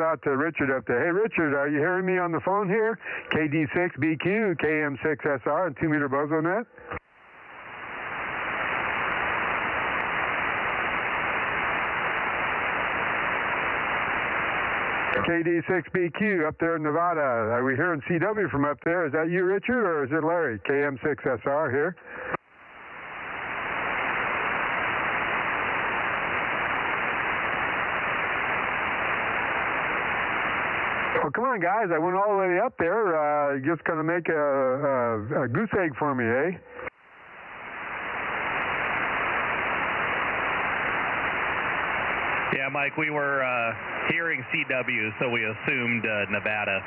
shout out to Richard up there. Hey, Richard, are you hearing me on the phone here? KD6BQ, KM6SR, and 2-meter Bozo Net. KD6BQ up there in Nevada. Are we hearing CW from up there? Is that you, Richard, or is it Larry? KM6SR here. Well, come on, guys. I went all the way up there. Just going to make a goose egg for me, eh? Yeah, Mike, we were hearing CW, so we assumed Nevada.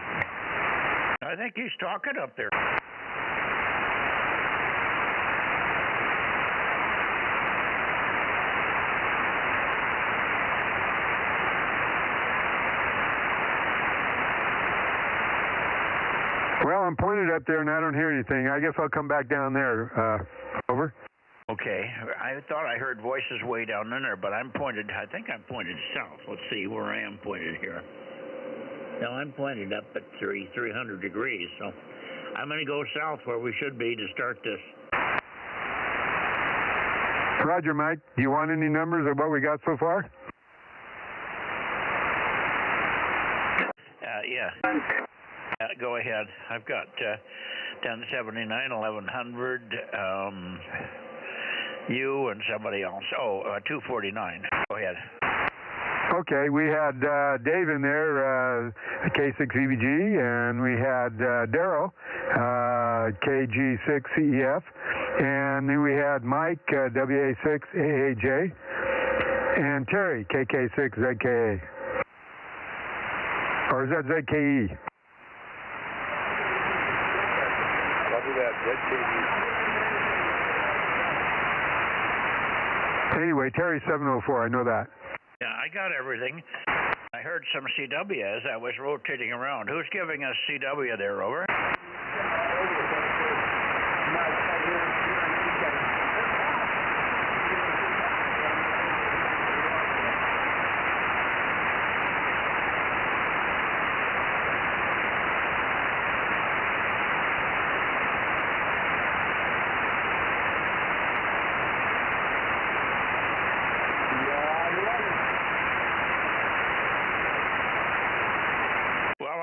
I think he's talking up there. Well, I'm pointed up there and I don't hear anything. I guess I'll come back down there. Over. Okay. I thought I heard voices way down in there, but I think I'm pointed south. Let's see where I am pointed here. No, I'm pointed up at 300 degrees, so I'm going to go south where we should be to start this. Roger, Mike. Do you want any numbers of what we got so far? Yeah. Go ahead. I've got 1079, 1100, you and somebody else. 249. Go ahead. Okay, we had Dave in there, K6EBG, and we had Daryl, KG6CEF, and then we had Mike, WA6AAJ, and Terry, KK6ZKA. Or is that ZKE? Anyway, Terry 704, I know that. Yeah, I got everything. I heard some CW as I was rotating around. Who's giving us CW there, over?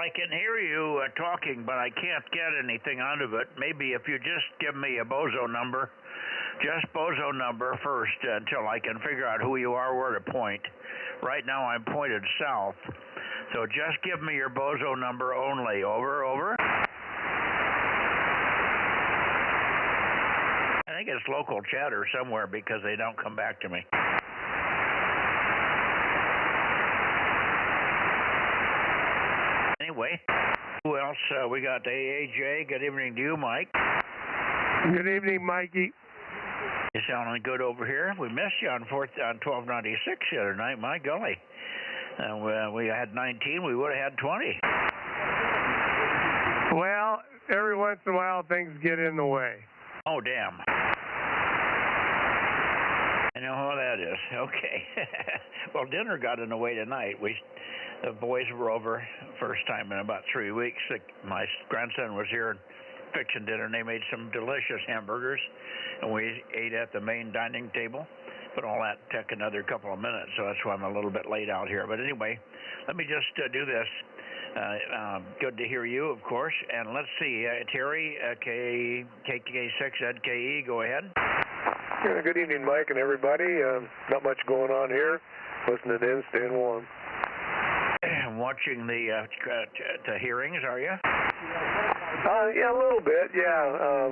I can hear you talking, but I can't get anything out of it. Maybe if you just give me a Bozo number, just Bozo number first until I can figure out who you are, where to point. Right now I'm pointed south, so just give me your Bozo number only. Over, over. I think it's local chatter somewhere because they don't come back to me. Anyway, who else? We got AAJ. Good evening to you, Mike. Good evening, Mikey. You sounding good over here. We missed you on 1296 the other night. My golly. We had 19. We would have had 20. Well, every once in a while things get in the way. Oh, damn. I know how that is. Okay. Well, dinner got in the way tonight. The boys were over first time in about 3 weeks. My grandson was here fixing dinner, and they made some delicious hamburgers, and we ate at the main dining table. But all that took another couple of minutes, so that's why I'm a little bit late out here. But anyway, let me just do this. Good to hear you, of course. And let's see, Terry, KK6ZKE, go ahead. Yeah, good evening, Mike and everybody. Not much going on here. Listening in, staying warm. Watching the hearings, are you? Yeah, a little bit, yeah.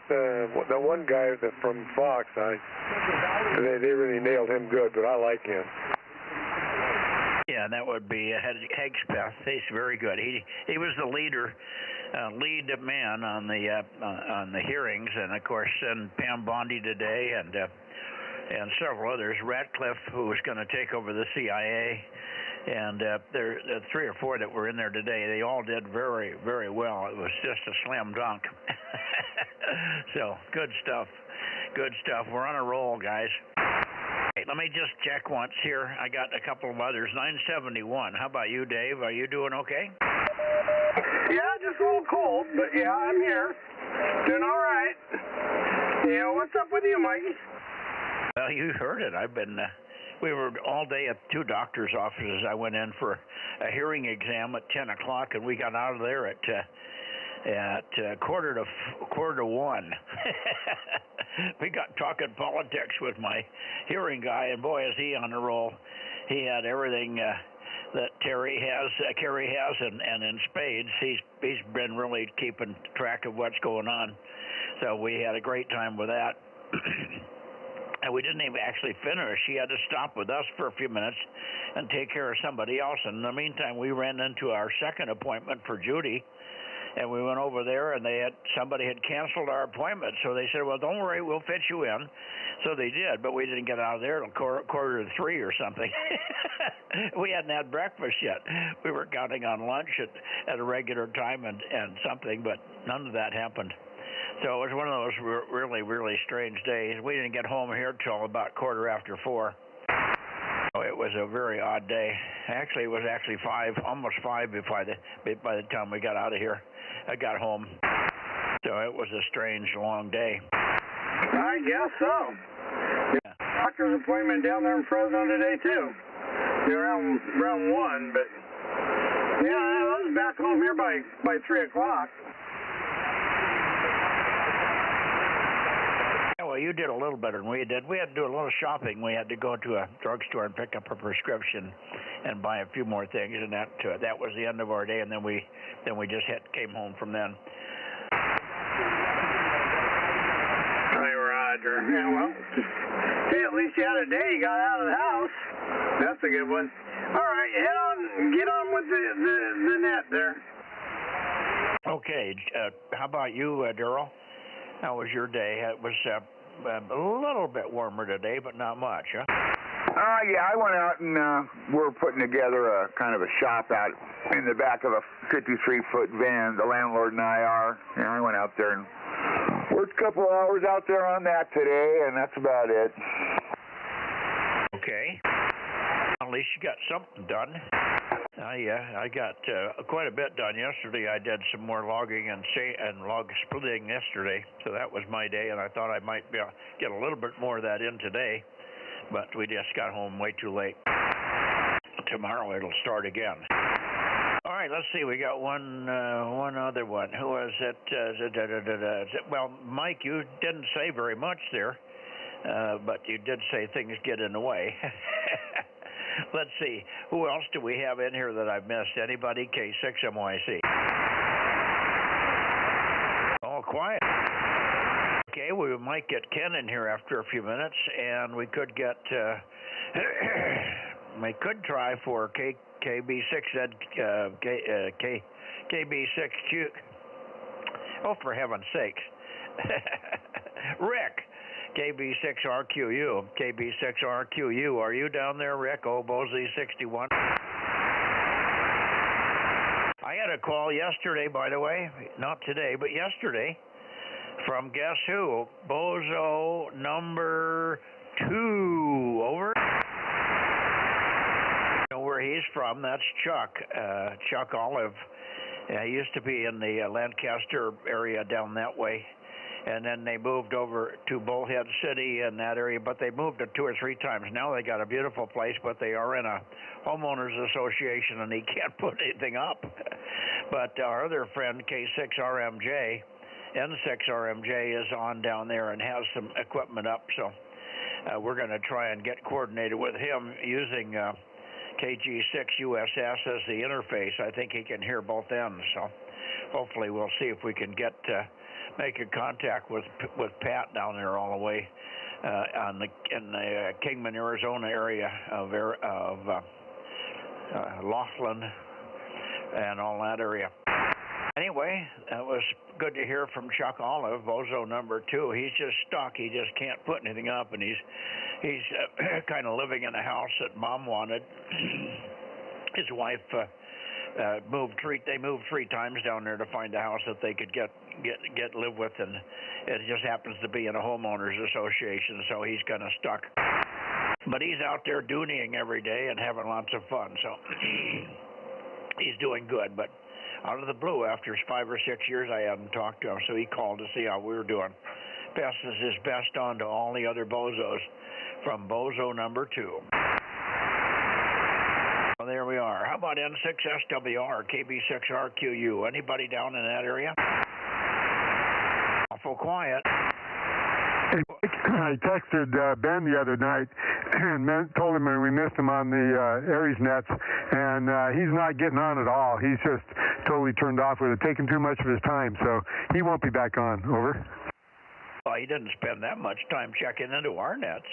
The one guy from Fox, they really nailed him good, but I like him. Yeah, that would be Hegspeth. He's very good. He was the lead man on the hearings, and of course, and Pam Bondi today, and several others. Ratcliffe, who was going to take over the CIA. And there are 3 or 4 that were in there today. They all did very, very well. It was just a slam dunk. So, good stuff. Good stuff. We're on a roll, guys. Hey, let me just check once here. I got a couple of others. 971. How about you, Dave? Are you doing okay? Yeah, just a little cold, but yeah, I'm here. Doing all right. Yeah, what's up with you, Mikey? Well, you heard it. We were all day at two doctors' offices. I went in for a hearing exam at 10 o'clock, and we got out of there at quarter to one. We got talking politics with my hearing guy, and boy, is he on the roll. He had everything that Carrie has, and in spades. He's been really keeping track of what's going on. So we had a great time with that. And we didn't even actually finish. He had to stop with us for a few minutes and take care of somebody else. And in the meantime, we ran into our second appointment for Judy, and we went over there, and somebody had canceled our appointment. So they said, well, don't worry, we'll fit you in. So they did, but we didn't get out of there until quarter to three or something. We hadn't had breakfast yet. We were counting on lunch at a regular time and something, but none of that happened. So it was one of those really, really strange days. We didn't get home here till about quarter after four. So it was a very odd day. Actually, it was almost five by the time we got out of here. I got home. So it was a strange, long day. I guess so. Yeah. Doctor's appointment down there in Fresno today, too. Around 1, but yeah, I was back home here by 3 o'clock. Well, you did a little better than we did. We had to do a little shopping. We had to go to a drugstore and pick up a prescription and buy a few more things, and that was the end of our day. And then we just came home from then. Hey, Roger. Yeah, well, hey, at least you had a day. You got out of the house. That's a good one. All right, get on with the net there. Okay. How about you, Daryl? How was your day? It was a little bit warmer today, but not much, huh? Yeah, I went out and we're putting together a kind of a shop out in the back of a 53-foot van. The landlord and I are. And I went out there and worked a couple hours out there on that today, and that's about it. Okay. At least you got something done. I got quite a bit done yesterday. I did some more logging and log splitting yesterday, so that was my day, and I thought I might be able to get a little bit more of that in today, but we just got home way too late. Tomorrow it'll start again. All right, let's see. We got one other one. Who was it? Well, Mike, you didn't say very much there, but you did say things get in the way. Let's see. Who else do we have in here that I've missed? Anybody? K6MYC. All quiet. Okay, we might get Ken in here after a few minutes, and we could get, we could try for KB6 KB6Q. Oh, for heaven's sakes. Rick. KB6RQU. KB6RQU. Are you down there, Rick? Oh, Bozo 61. I had a call yesterday, by the way. Not today, but yesterday. From guess who? Bozo number 2. Over. You know where he's from? That's Chuck. Chuck Olive. He used to be in the Lancaster area down that way. And then they moved over to Bullhead City in that area, but they moved it 2 or 3 times. Now they got a beautiful place, but they are in a homeowners association, and he can't put anything up. But our other friend, K6RMJ, N6RMJ, is on down there and has some equipment up. So we're going to try and get coordinated with him using KG6USS as the interface. I think he can hear both ends. So hopefully we'll see if we can get make a contact with Pat down there all the way in the Kingman, Arizona area of Laughlin and all that area. Anyway, it was good to hear from Chuck Olive, Bozo number 2. He's just stuck. He just can't put anything up, and he's kind of living in a house that Mom wanted. His wife moved 3 times down there to find a house that they could live with, and it just happens to be in a homeowners association, so he's kind of stuck. But he's out there dooneying every day and having lots of fun, so he's doing good. But out of the blue, after 5 or 6 years, I hadn't talked to him, so he called to see how we were doing. Passes his best on to all the other bozos from Bozo number 2. Well, there we are. How about N6SWR, KB6RQU? Anybody down in that area? Awful quiet. I texted Ben the other night and told him we missed him on the Aries nets, and he's not getting on at all. He's just totally turned off with it, taking too much of his time, so he won't be back on. Over. Well, he didn't spend that much time checking into our nets.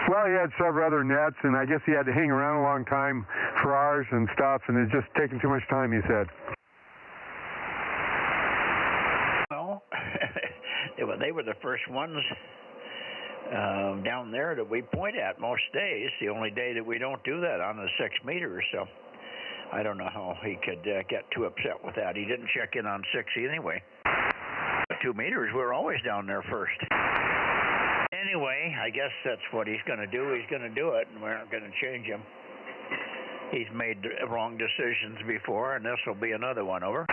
Well, he had several other nets, and I guess he had to hang around a long time for ours and stuff, and it's just taking too much time, he said. Well, they were the first ones down there that we point at most days. The only day that we don't do that on the 6 meters, so I don't know how he could get too upset with that. He didn't check in on 6 anyway. 2 meters, we're always down there first. Anyway, I guess that's what he's going to do. He's going to do it, and we're not going to change him. He's made wrong decisions before, and this will be another one. Over.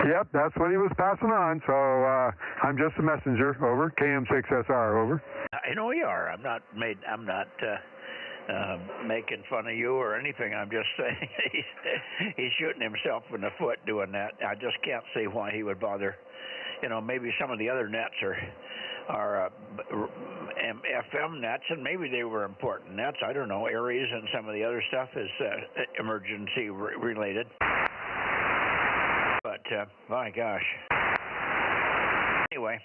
Yep, that's what he was passing on, so I'm just a messenger. Over. KM6SR. Over. I know you are. I'm not making fun of you or anything. I'm just saying he's shooting himself in the foot doing that. I just can't see why he would bother. You know, maybe some of the other nets are FM nets, and maybe they were important nets. I don't know. Aries and some of the other stuff is emergency related. But my gosh. Anyway.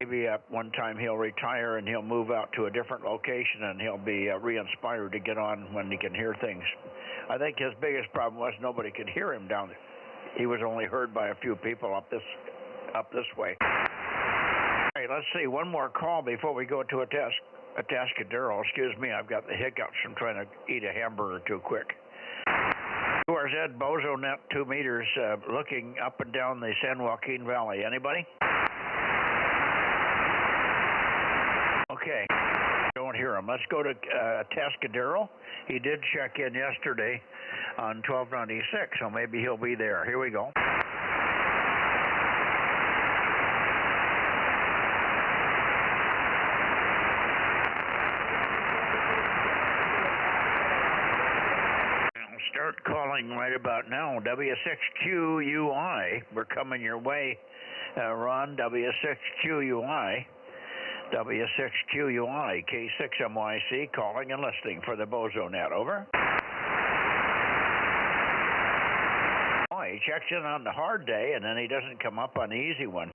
Maybe one time he'll retire and he'll move out to a different location and he'll be re-inspired to get on when he can hear things. I think his biggest problem was nobody could hear him down there. He was only heard by a few people up this way. All right, let's see. One more call before we go to a Tascadero. Excuse me, I've got the hiccups from trying to eat a hamburger too quick. QRZ Bozo Net 2 meters looking up and down the San Joaquin Valley. Anybody? Okay, don't hear him. Let's go to Tascadero. He did check in yesterday on 1296, so maybe he'll be there. Here we go. I'll start calling right about now. W6QUI. We're coming your way, Ron. W6QUI. W6QUI, K6MYC, calling and listening for the Bozo Net. Over. Oh, he checks in on the hard day, and then he doesn't come up on the easy one.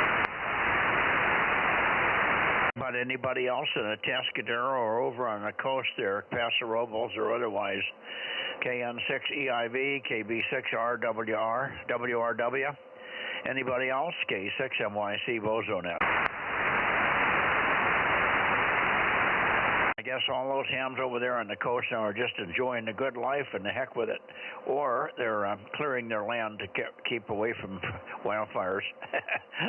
But anybody else in a Tascadero or over on the coast there, Paso Robles or otherwise, KN6EIV, KB6RWR, WRW. Anybody else? K6MYC, Bozo Net. I guess all those hams over there on the coast now are just enjoying the good life and the heck with it. Or they're clearing their land to keep away from wildfires.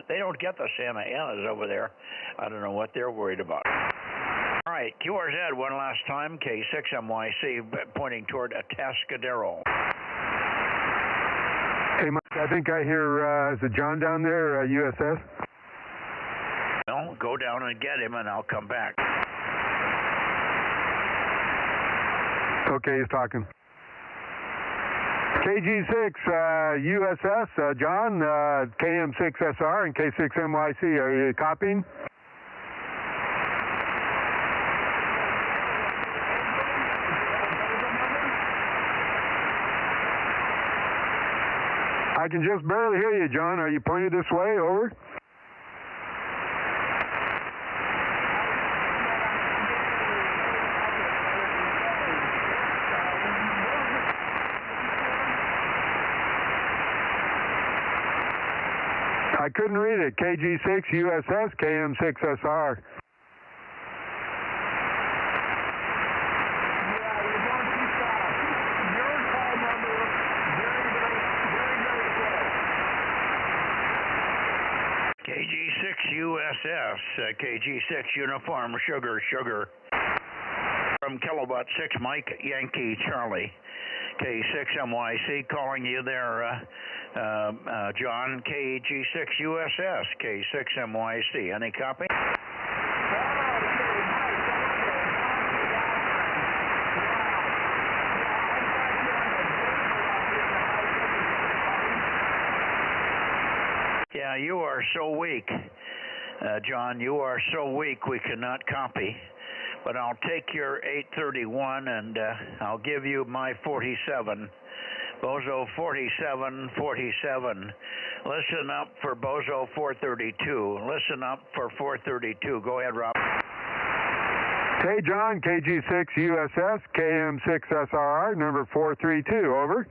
They don't get the Santa Anas over there. I don't know what they're worried about. All right, QRZ one last time, K6MYC, pointing toward a Tascadero. Hey, Mike, I think I hear, is it John down there, USS? Well, go down and get him, and I'll come back. Okay, he's talking. KG6, USS, John, KM6SR and K6MYC, are you copying? I can just barely hear you, John. Are you pointed this way? Over. I couldn't read it. KG6, USS, KM6SR. KG6 USS, KG6 Uniform Sugar from Kilowatt 6 Mike Yankee Charlie, K6MYC calling you there, John, KG6 USS, K6MYC. Any copy? Yeah, you are so weak, John. You are so weak we cannot copy. But I'll take your 831 and I'll give you my 47. Bozo 4747. Listen up for Bozo 432. Listen up for 432. Go ahead, Rob. Hey, John, KG6 USS, KM6 SRR, number 432. Over.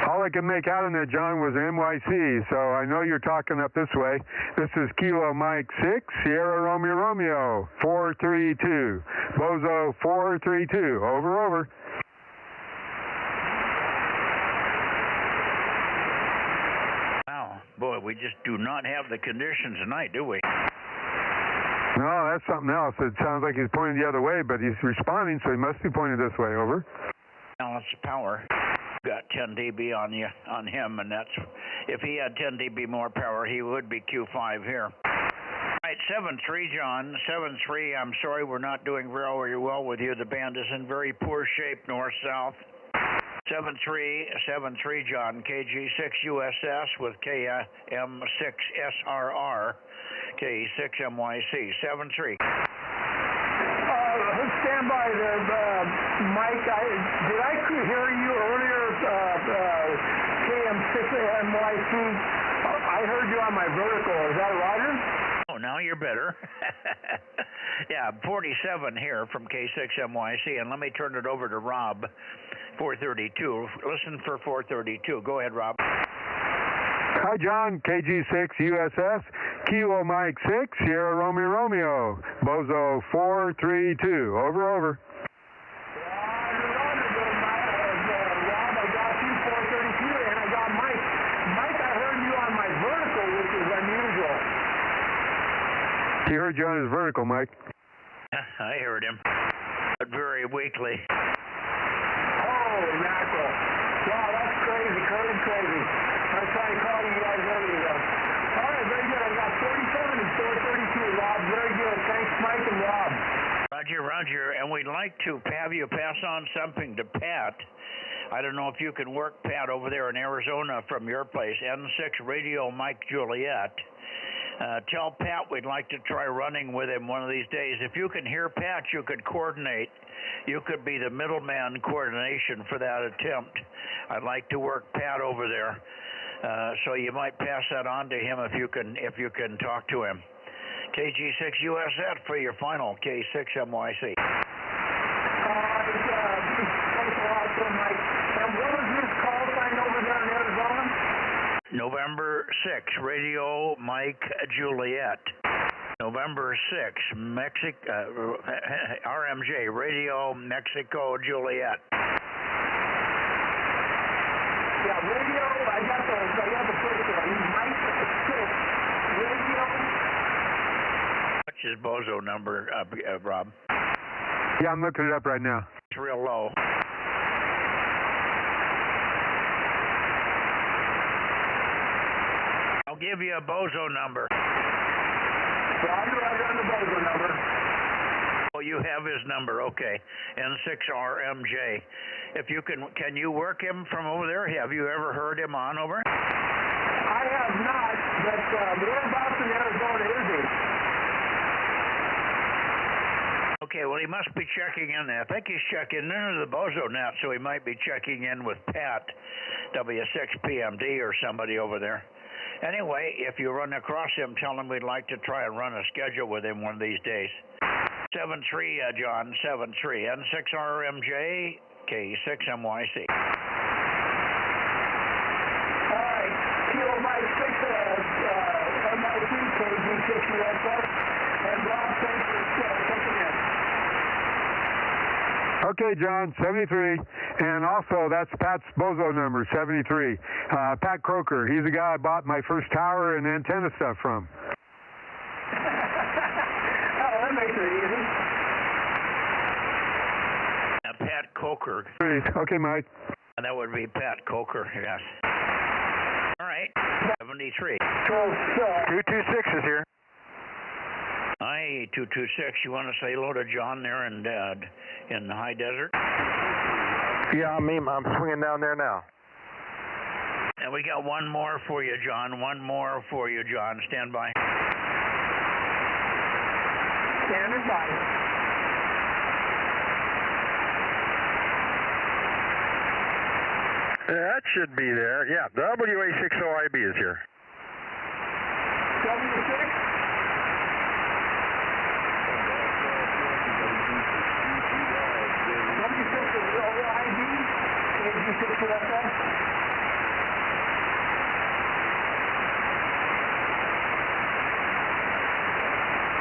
All I could make out in there, John, was NYC, so I know you're talking up this way. This is Kilo Mike 6, Sierra Romeo 432. Bozo 432. Over. Wow, boy, we just do not have the conditions tonight, do we? No, that's something else. It sounds like he's pointing the other way, but he's responding, so he must be pointing this way. Over. Balance power. Got 10 dB on him, and that's, if he had 10 dB more power, he would be Q5 here. All right, 7-3, John. 7-3, I'm sorry we're not doing very well with you. The band is in very poor shape, north-south. 7-3, John. KG6 USS with KM6 SRR, K6MYC. 7-3. Stand by there, Mike. Did I hear you earlier, KM6NYC? I heard you on my vertical. Is that Roger? Oh, now you're better. Yeah, 47 here from K6MYC, and let me turn it over to Rob, 432. Listen for 432. Go ahead, Rob. Hi, John, KG6 USS, Kilo Mike 6, Sierra Romeo, Bozo 432. Over. Rob, I got you 432, and I got Mike. Mike, I heard you on my vertical, which is unusual. He heard you on his vertical, Mike. I heard him, but very weakly. Holy mackerel. Wow, that's crazy. I was trying to call you guys earlier, though. All right, very good. I got 47 and 432, Rob. Very good. Thanks, Mike and Rob. Roger, and we'd like to have you pass on something to Pat. I don't know if you can work Pat over there in Arizona from your place, N6 Radio Mike Juliet. Tell Pat we'd like to try running with him one of these days. If you can hear Pat, you could coordinate. You could be the middleman coordination for that attempt. I'd like to work Pat over there. So you might pass that on to him if you can talk to him. KG6 USS for your final, K6MYC. Thanks a lot, Mike. And what was this call sign over there in Arizona? November 6, Radio Mike Juliet. November 6, RMJ, Radio Mexico Juliet. Yeah, radio, I got the first one. Mike 6, radio. What's his Bozo number, Rob? Yeah, I'm looking it up right now. It's real low. I'll give you a Bozo number. Roger, I got the Bozo number. Oh, you have his number, okay. N6RMJ. If you can you work him from over there? Have you ever heard him on over? I have not, but whereabouts in Arizona is he? Okay, well, he must be checking in there. I think he's checking into the Bozo Net, so he might be checking in with Pat, W6PMD, or somebody over there. Anyway, if you run across him, tell him we'd like to try and run a schedule with him one of these days. 7-3, John, 7-3. N6RMJ, K6MYC. Okay, John, 73. And also, that's Pat's Bozo number, 73. Pat Croker, he's the guy I bought my first tower and antenna stuff from. That makes it easy. Pat Coker. Okay, Mike. That would be Pat Coker, yes. All right, 73. 226 is here. Hi, 226. You want to say hello to John there in the high desert? Yeah, I'm swinging down there now. And we got one more for you, John. One more for you, John. Stand by. Standing by. That should be there. Yeah, WA60IB is here. W6. W6 is OID. KG6 USA.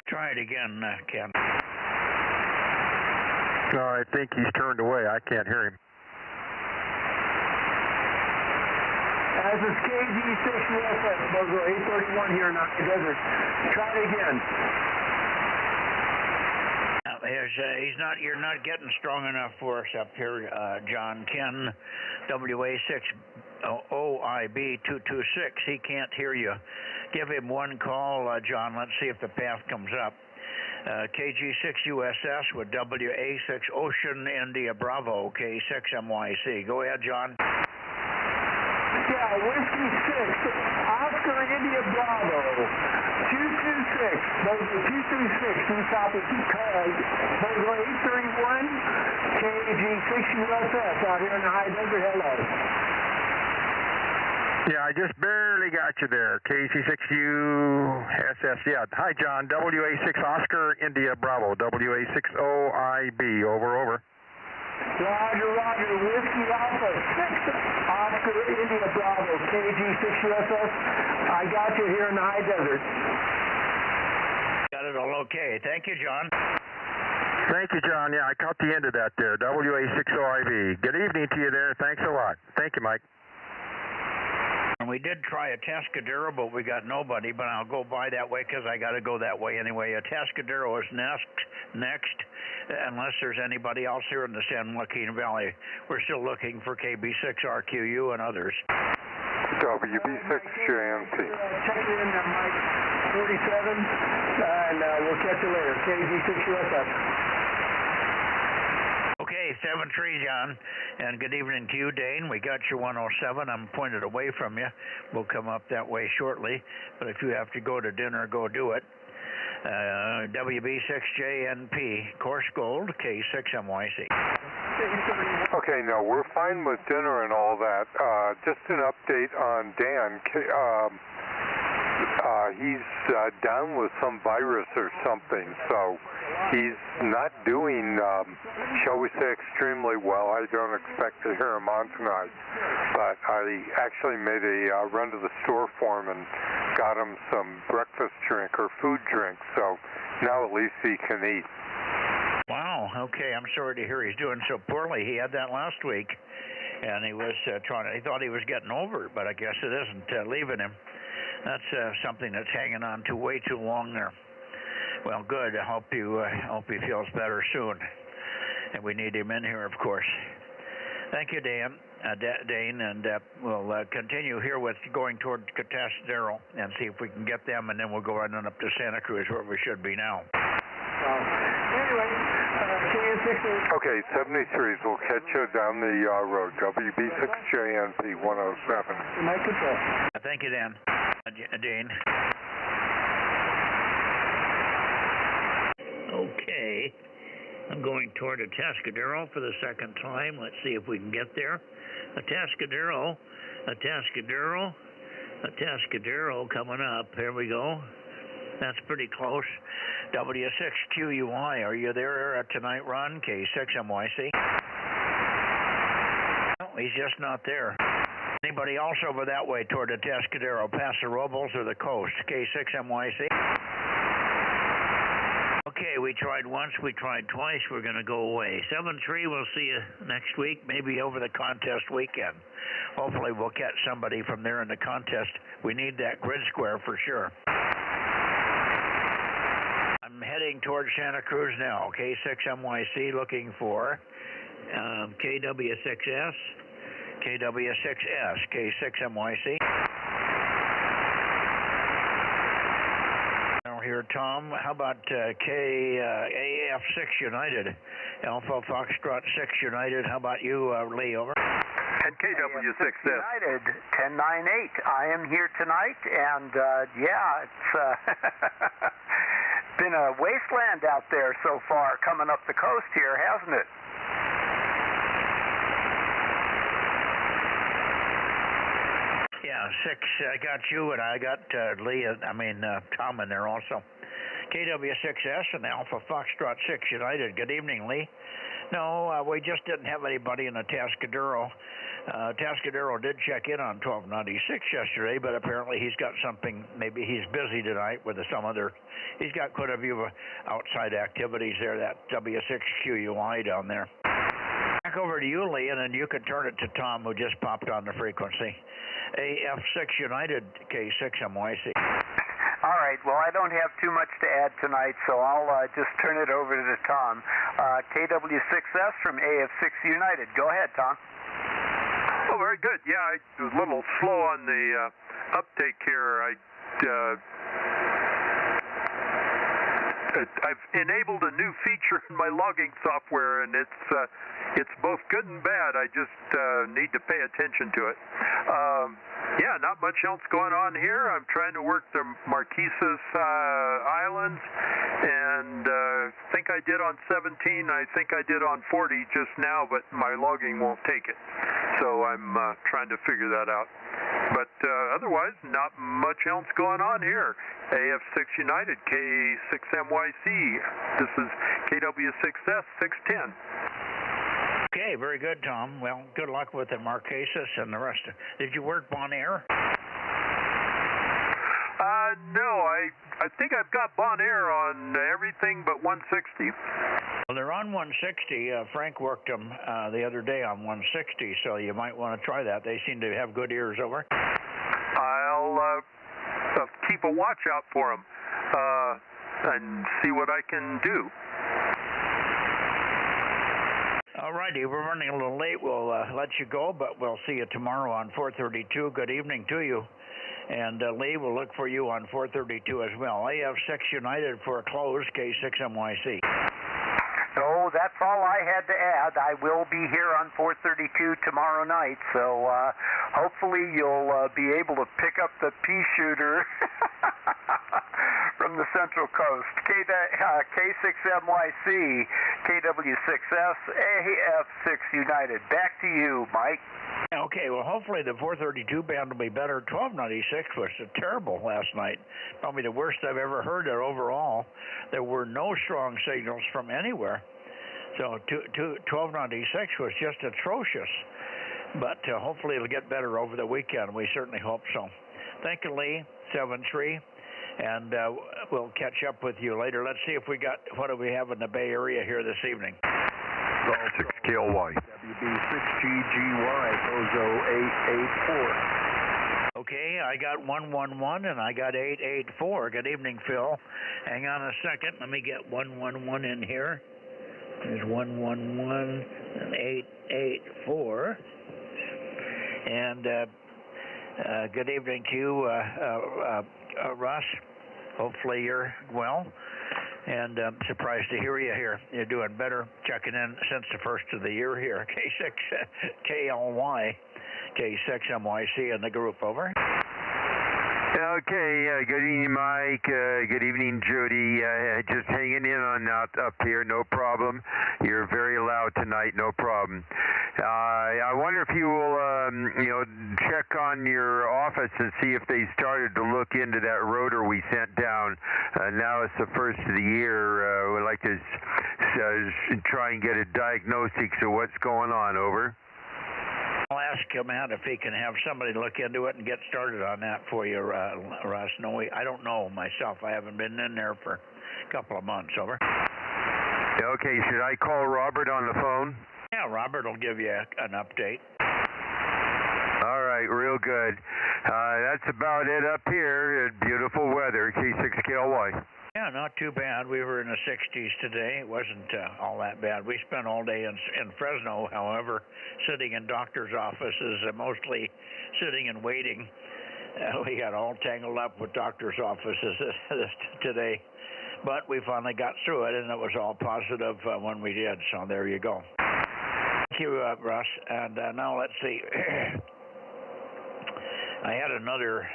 Try it again, Ken. No, I think he's turned away. I can't hear him. This is KG6 USS, Bozo 831 here in the desert. Try it again. You're not getting strong enough for us up here, John. Ken, WA6OIB226, he can't hear you. Give him one call, John. Let's see if the path comes up. KG6 USS with WA6 Ocean India Bravo, K6MYC. Go ahead, John. Yeah, Whiskey 6, Oscar India Bravo, 226, those are 236, two copy, two cards, those are 831, KG6 USS out here in the high desert, hello. Yeah, I just barely got you there. KC6USS, yeah. Hi, John, WA6 Oscar India Bravo, WA6OIB, over. Roger, Whiskey Alpha 6, Oscar India Bravo, KG6 USS. I got you here in the high desert. Got it all okay. Thank you, John. Thank you, John. Yeah, I caught the end of that there. WA6OIB. Good evening to you there. Thanks a lot. Thank you, Mike. And we did try a Tascadero, but we got nobody. But I'll go by that way because I got to go that way anyway. A Tascadero is next, unless there's anybody else here in the San Joaquin Valley. We're still looking for KB6RQU and others. WB6JNP. Check it in, Mike 47, and we'll catch you later. KG6 USS. Okay, 7-3, John, and good evening to you, Dane. We got your 107. I'm pointed away from you. We'll come up that way shortly, but if you have to go to dinner, go do it. WB6JNP, course gold, K6MYC. Okay, no, we're fine with dinner and all that. Just an update on Dan. He's down with some virus or something, so he's not doing, shall we say, extremely well. I don't expect to hear him on tonight, but I actually made a run to the store for him and got him some breakfast drink or food drink, so now at least he can eat. Wow, okay, I'm sorry to hear he's doing so poorly. He had that last week, and he was he thought he was getting over it, but I guess it isn't leaving him. That's something that's hanging on to way too long there. Well, good. I hope he feels better soon. And we need him in here, of course. Thank you, Dane, and we'll continue here with going toward Catastero and see if we can get them, and then we'll go right on up to Santa Cruz, where we should be now. Anyway, KN6. Okay, 73s. We'll catch you down the road. WB6JNP 107. My control. Thank you, Dan. Dane. Okay. I'm going toward a Tascadero for the second time. Let's see if we can get there. A Tascadero coming up. Here we go. That's pretty close. W6QUI, are you there tonight, Ron? K6MYC. No, he's just not there. Anybody else over that way toward the Tascadero, Paso Robles or the coast? K6MYC. Okay, we tried once, we tried twice, we're going to go away. 7-3, we'll see you next week, maybe over the contest weekend. Hopefully we'll catch somebody from there in the contest. We need that grid square for sure. I'm heading towards Santa Cruz now, K6MYC, looking for KW6S, KW6S, K6MYC. Here, Tom. How about AF6 United, Alpha Foxtrot 6 United? How about you, Lee? Over. And KW6S United 1098. I am here tonight, and yeah, it's been a wasteland out there so far, coming up the coast here, hasn't it? Yeah, 6, I got you, and I got Lee, Tom in there also. KW6S and Alpha Foxtrot 6 United. Good evening, Lee. No, we just didn't have anybody in the Tascadero. Tascadero did check in on 1296 yesterday, but apparently he's got something, maybe he's busy tonight with some other, he's got quite a few outside activities there, that W6QUI down there. Back over to you, Lee, and then you can turn it to Tom, who just popped on the frequency. AF6 United, K6MYC. All right, well, I don't have too much to add tonight, so I'll just turn it over to Tom. KW6S from AF6 United. Go ahead, Tom. Oh, very good. Yeah, I was a little slow on the uptake here. I've enabled a new feature in my logging software, and it's both good and bad. I just need to pay attention to it. Yeah, not much else going on here. I'm trying to work the Marquesas Islands, and I think I did on 17. I think I did on 40 just now, but my logging won't take it. So I'm trying to figure that out. But otherwise, not much else going on here. AF6 United, K6MYC. This is KW6S 610. Okay, very good, Tom. Well, good luck with the Marquesas and the rest. Did you work Bonaire? No, I think I've got Bonaire on everything but 160. Well, they're on 160. Frank worked them the other day on 160, so you might want to try that. They seem to have good ears over. I'll keep a watch out for them and see what I can do. All righty, we're running a little late. We'll let you go, but we'll see you tomorrow on 432. Good evening to you. And Lee, we'll look for you on 432 as well. AF6 United for a close, K6MYC. So that's all I had to add. I will be here on 432 tomorrow night, so hopefully you'll be able to pick up the pea shooter from the Central Coast. K6MYC, KW6S, AF6 United. Back to you, Mike. Okay, well, hopefully the 432 band will be better. 1296 was terrible last night. Probably the worst I've ever heard there overall. There were no strong signals from anywhere. So 1296 was just atrocious. But hopefully it'll get better over the weekend. We certainly hope so. Thank you, Lee. 7-3. And we'll catch up with you later. Let's see if we got, what do we have in the Bay Area here this evening? 6KLY. WB6GGY, Bozo 884. Okay, I got 111 and I got 884. Good evening, Phil. Hang on a second. Let me get 111 in here. There's 111 and 884. And good evening to you, Russ. Hopefully you're well. And I'm surprised to hear you here. You're doing better, checking in since the first of the year here. K6KLY, K6MYC in the group, over. Okay, good evening, Mike. Good evening, Judy. Just hanging in on up here, no problem. You're very loud tonight, no problem. I wonder if you will, check on your office and see if they started to look into that rotor we sent down. Now it's the first of the year. We'd like to try and get a diagnosis of what's going on, over. I'll ask him out if he can have somebody look into it and get started on that for you, Russ. No, I don't know myself. I haven't been in there for couple of months. Over. Okay, should I call Robert on the phone? Yeah, Robert will give you an update. All right, real good. That's about it up here. Beautiful weather, K6KLY. Yeah, not too bad. We were in the 60s today. It wasn't all that bad. We spent all day in Fresno, however, sitting in doctor's offices, mostly sitting and waiting. We got all tangled up with doctor's offices today. But we finally got through it, and it was all positive when we did. So there you go. Thank you, Russ. And now let's see. I had another,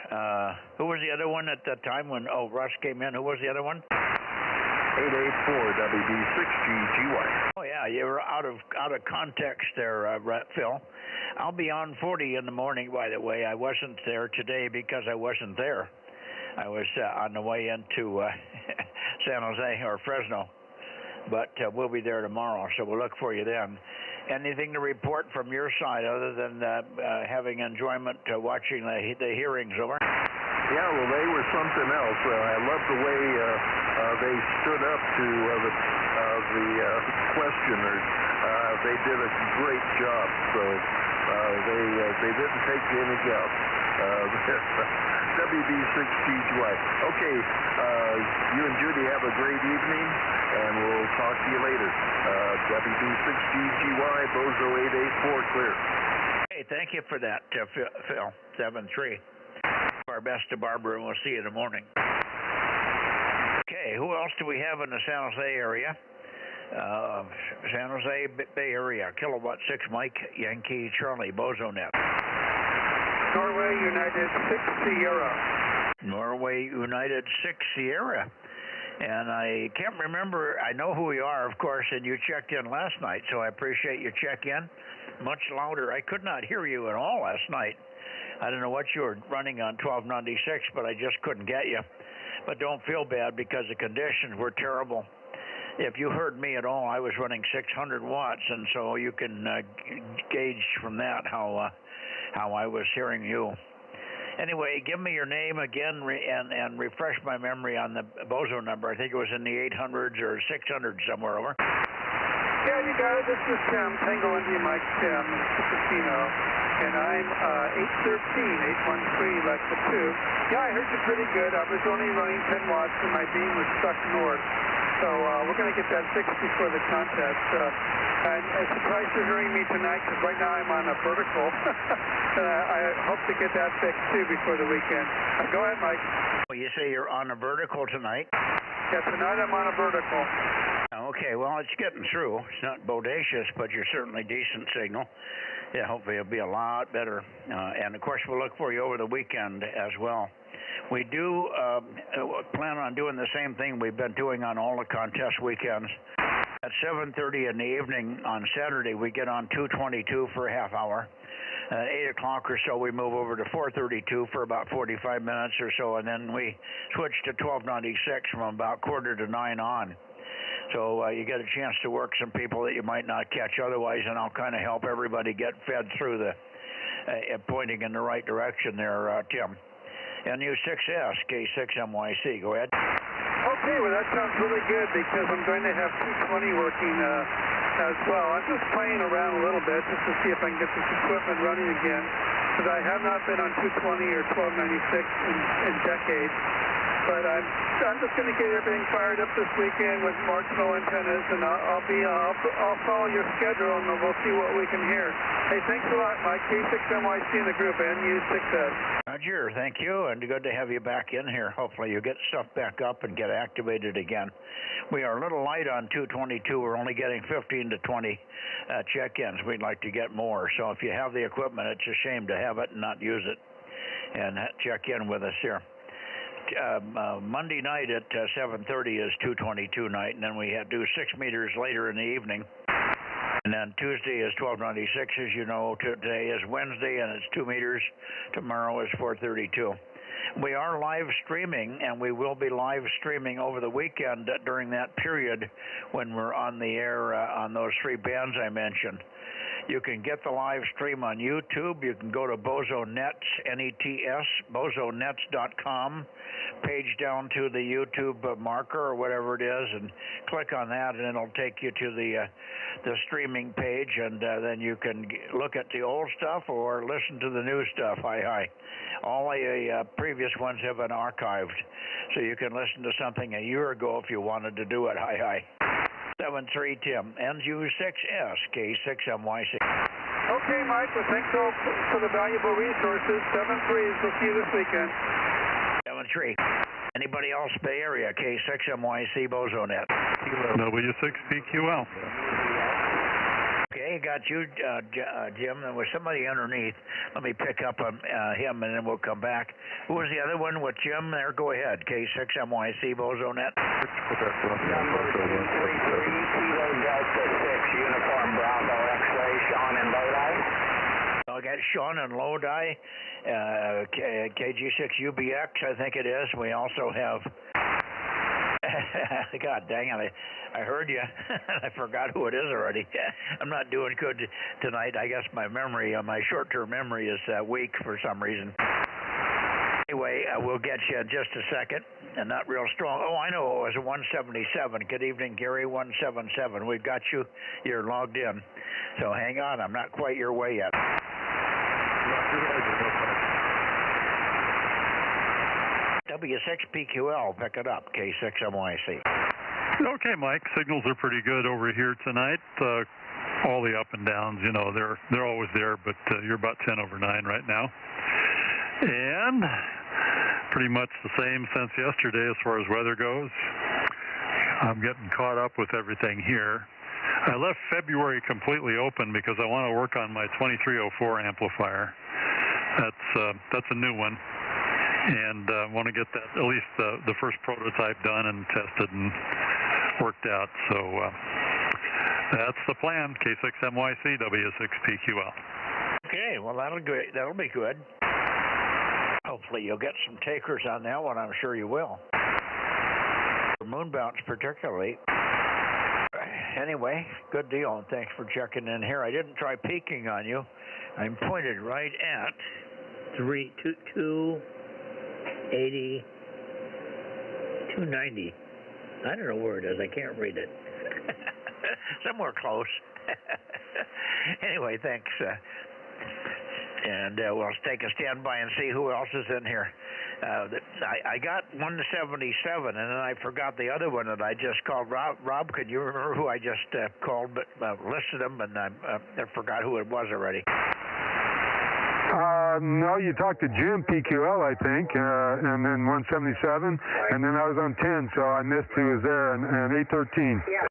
who was the other one at the time when, Russ came in? Who was the other one? 884 WB6GGY. Oh, yeah, you were out of context there, Phil. I'll be on 40 in the morning, by the way. I wasn't there today because I wasn't there. I was on the way into San Jose or Fresno. But we'll be there tomorrow, so we'll look for you then. Anything to report from your side other than having enjoyment watching the hearings, over? Yeah, well, they were something else. I love the way they stood up to the questioners. They did a great job, so they didn't take any guff. WB6GGY. Okay, you and Judy have a great evening, and we'll talk to you later. WB6GGY, Bozo 884, clear. Hey, thank you for that, Phil, 7-3. Our best to Barbara, and we'll see you in the morning. Okay, who else do we have in the San Jose area? San Jose Bay Area, Kilowatt 6 Mike, Yankee Charlie, Bozo Net. Norway United 6 Sierra. Norway United 6 Sierra. And I can't remember, I know who you are, of course, and you checked in last night, so I appreciate your check-in. Much louder. I could not hear you at all last night. I don't know what you were running on 1296, but I just couldn't get you. But don't feel bad because the conditions were terrible. If you heard me at all, I was running 600 watts, and so you can gauge from that how I was hearing you. Anyway, give me your name again and refresh my memory on the Bozo number. I think it was in the 800s or 600s somewhere, over. Yeah, you got it. This is Tango India Mike Casino, and I'm 813, 813, Alexa 2. Yeah, I heard you pretty good. I was only running 10 watts, and my beam was stuck north. So we're going to get that fixed before the contest. And I'm surprised you're hearing me tonight because right now I'm on a vertical. I hope to get that fixed too before the weekend. Go ahead, Mike. Well, you say you're on a vertical tonight? Yeah, tonight I'm on a vertical. Okay, well, it's getting through. It's not bodacious, but you're certainly decent signal. Yeah, hopefully it'll be a lot better. And, of course, we'll look for you over the weekend as well. We do plan on doing the same thing we've been doing on all the contest weekends. At 7:30 in the evening on Saturday, we get on 222 for a half hour. At 8 o'clock or so, we move over to 432 for about 45 minutes or so, and then we switch to 1296 from about 8:45 on. So you get a chance to work some people that you might not catch otherwise, and I'll kind of help everybody get fed through the pointing in the right direction there, Tim. NU6S, K6MYC. Go ahead. Okay, well, that sounds really good because I'm going to have 220 working as well. I'm just playing around a little bit just to see if I can get this equipment running again because I have not been on 220 or 1296 in decades. But I'm just going to get everything fired up this weekend with marginal antennas, and I'll follow your schedule, and we'll see what we can hear. Hey, thanks a lot, Mike. K6MYC in the group, NU6S. Roger, thank you, and good to have you back in here. Hopefully you get stuff back up and get activated again. We are a little light on 222. We're only getting 15 to 20 check-ins. We'd like to get more. So if you have the equipment, it's a shame to have it and not use it. And check in with us here. Monday night at 7:30 is 222 night, and then we do 6 meters later in the evening. And then Tuesday is 1296, as you know. Today is Wednesday, and it's 2 meters. Tomorrow is 432. We are live streaming, and we will be live streaming over the weekend during that period when we're on the air on those 3 bands I mentioned. You can get the live stream on YouTube. You can go to Bozo Net, N-E-T-S, bozonets.com, page down to the YouTube marker or whatever it is, and click on that, and it'll take you to the streaming page, and then you can look at the old stuff or listen to the new stuff. Hi. All the previous ones have been archived, so you can listen to something a year ago if you wanted to do it. Hi. 73 Tim, NU6S, K6MYC. Okay, Mike, well, thanks all for the valuable resources. 7-3, we'll see you this weekend. 7-3. Anybody else Bay Area, K6MYC, Bozo Net. W6PQL. Okay, got you, Jim. There was somebody underneath. Let me pick up on him, and then we'll come back. Who was the other one with Jim there? Go ahead, K6MYC, Bozo Net. Number 233, Kilo Delta 6, Uniform Bravo X-Ray, Sean in Lodi. I got Sean in Lodi, KG6UBX, I think it is. We also have... God dang it, I heard you. I forgot who it is already. I'm not doing good tonight. I guess my memory, my short-term memory is weak for some reason. Anyway, we'll get you in just a second, and not real strong. Oh, I know, it was a 177. Good evening, Gary, 177. We've got you. You're logged in. So hang on, I'm not quite your way yet. W6PQL, pick it up, K6MYC. Okay, Mike, signals are pretty good over here tonight. All the up and downs, you know, they're always there, but you're about 10 over 9 right now. And pretty much the same since yesterday as far as weather goes. I'm getting caught up with everything here. I left February completely open because I want to work on my 2304 amplifier. That's a new one. And want to get that, at least the first prototype done and tested and worked out. So that's the plan, K6MYC, W6PQL. Okay, well, that'll be good. Hopefully you'll get some takers on that one. I'm sure you will. Moon bounce particularly. Anyway, good deal, and thanks for checking in here. I didn't try peeking on you. I'm pointed right at 280, 290. I don't know where it is. I can't read it. Somewhere close. Anyway, thanks. And we'll take a standby and see who else is in here. I got 177, and then I forgot the other one that I just called. Rob, could you remember who I just called, but listed them, and I forgot who it was already? No, you talked to Jim PQL, I think, and then 177, and then I was on 10, so I missed who was there, and 813. Yeah.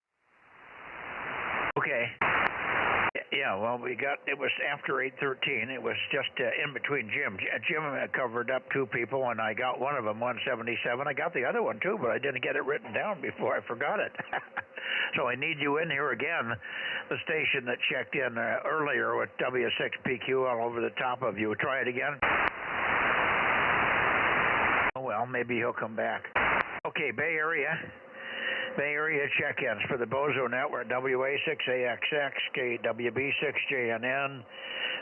Okay. Yeah, well, it was after 813. It was just in between Jim. Jim covered up two people, and I got one of them, 177. I got the other one, too, but I didn't get it written down before I forgot it. So I need you in here again, the station that checked in earlier with W6PQL over the top of you. Try it again. Oh, well, maybe he'll come back. Okay, Bay Area check-ins for the Bozo Network, WA6AXX, KWB6JNN,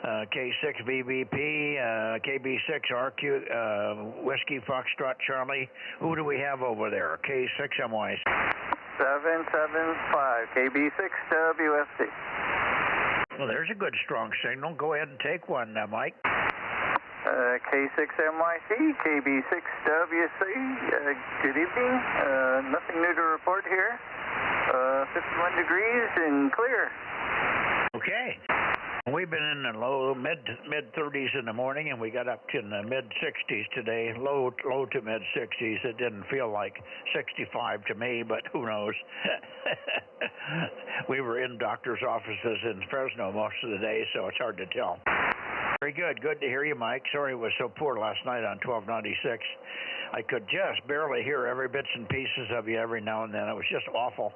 K6BBP, KB6RQ, Whiskey Foxtrot Charlie. Who do we have over there? K6MY. 775, KB6WFC. Well, there's a good strong signal. Go ahead and take one, Mike. K6MYC, KB6WC, good evening. Nothing new to report here. 51 degrees and clear. Okay. We've been in the low mid-30s in the morning, and we got up to the mid-60s today, low to mid-60s. It didn't feel like 65 to me, but who knows? We were in doctor's offices in Fresno most of the day, so it's hard to tell. Very good. Good to hear you, Mike. Sorry it was so poor last night on 1296. I could just barely hear every bits and pieces of you every now and then. It was just awful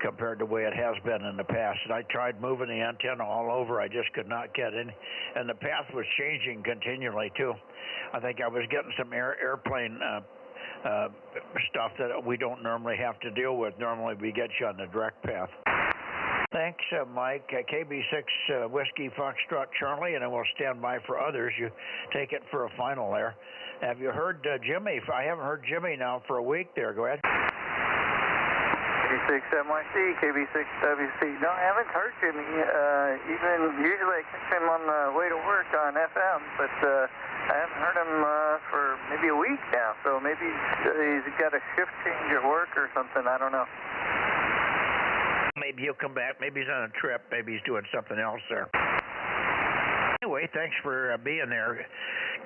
compared to the way it has been in the past. And I tried moving the antenna all over. I just could not get in. And the path was changing continually, too. I think I was getting some airplane stuff that we don't normally have to deal with. Normally we get you on the direct path. Thanks, Mike. KB6 Whiskey Foxtrot Charlie, and I will stand by for others. You take it for a final there. Have you heard Jimmy? I haven't heard Jimmy now for a week there. Go ahead. KB6MYC, KB6WC. No, I haven't heard Jimmy. Usually I catch him on the way to work on FM, but I haven't heard him for maybe a week now. So maybe he's got a shift change at work or something. I don't know. Maybe he'll come back. Maybe he's on a trip. Maybe he's doing something else there. Anyway, thanks for being there.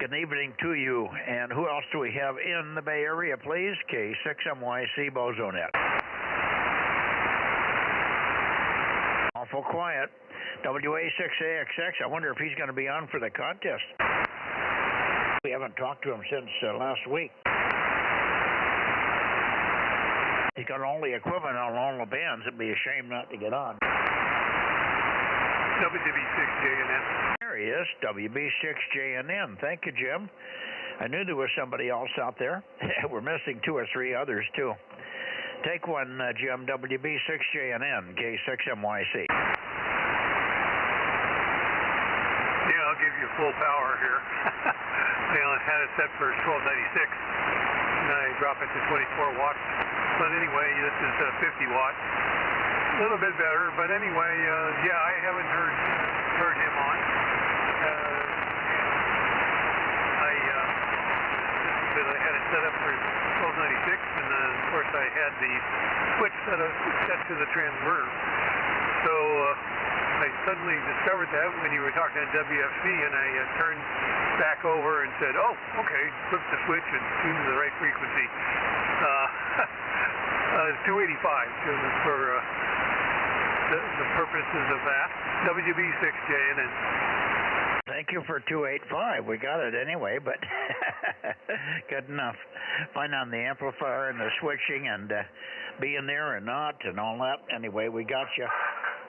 Good evening to you. And who else do we have in the Bay Area, please? K6MYC Bozo Net. Awful quiet. WA6AXX. I wonder if he's going to be on for the contest. We haven't talked to him since last week. He's got all the equipment on all the bands. It'd be a shame not to get on. WB6JNN. There he is, WB6JNN. Thank you, Jim. I knew there was somebody else out there. We're missing 2 or 3 others, too. Take one, Jim, WB6JNN, K6MYC. Yeah, I'll give you full power here. I only had it set for 1296, and I drop it to 24 watts. But anyway, this is 50 watts. A little bit better, but anyway, yeah, I haven't heard him on. I had it set up for 1296, and of course I had the switch set to the transverter. So I suddenly discovered that when you were talking to WFC, and I turned back over and said, oh, okay, flip the switch and tune to the right frequency. 285 for the purposes of that. WB6JNN. Thank you for 285. We got it anyway, but good enough. Find on the amplifier and the switching and being there and not and all that. Anyway, we got you.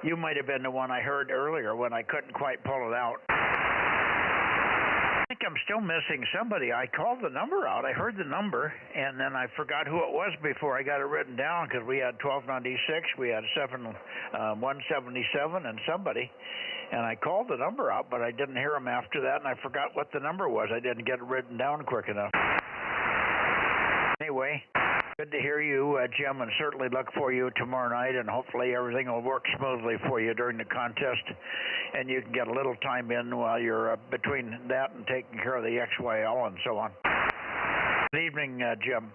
You might have been the one I heard earlier when I couldn't quite pull it out. I think I'm still missing somebody. I called the number out. I heard the number, and then I forgot who it was before I got it written down because we had 1296, we had 177, and somebody. And I called the number out, but I didn't hear him after that, and I forgot what the number was. I didn't get it written down quick enough. Anyway, good to hear you, Jim, and certainly look for you tomorrow night, and hopefully everything will work smoothly for you during the contest, and you can get a little time in while you're between that and taking care of the XYL and so on. Good evening, Jim.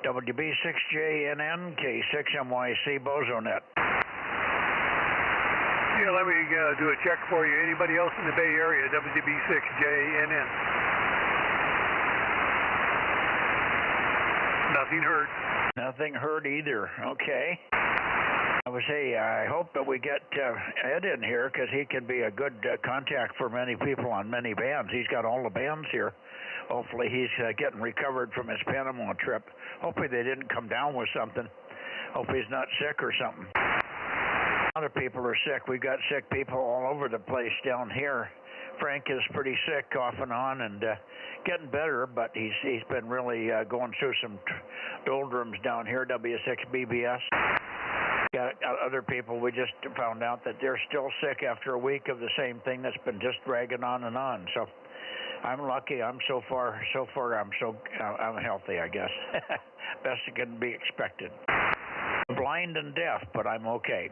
WB6JNN, K6MYC, Bozo Net. Yeah, let me do a check for you. Anybody else in the Bay Area, WB6JNN? Nothing heard. Nothing heard either. Okay. I would say I hope that we get Ed in here because he can be a good contact for many people on many bands. He's got all the bands here. Hopefully he's getting recovered from his Panama trip. Hopefully they didn't come down with something. Hope he's not sick or something. A lot of people are sick. We've got sick people all over the place down here. Frank is pretty sick off and on and getting better, but he's been really going through some doldrums down here, W6BBS. Got other people, we just found out that they're still sick after a week of the same thing that's been just dragging on and on. So I'm lucky. I'm healthy, I guess. Best it can be expected. Blind and deaf, but I'm okay.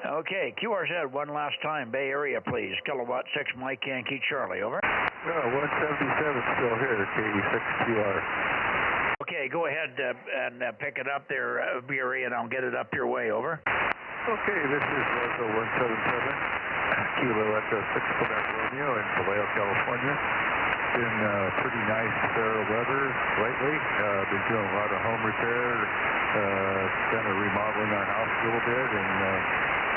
Okay, QRZ one last time. Bay Area, please. Kilowatt 6 Mike Yankee Charlie, over. 177 still here, K6QR. Okay, go ahead and pick it up there, BRE, and I'll get it up your way, over. Okay, this is Bozo 177, Kilo Echo 6 Quebec Romeo in Vallejo, California. Been pretty nice weather lately. Been doing a lot of home repair, kind of remodeling our house a little bit, and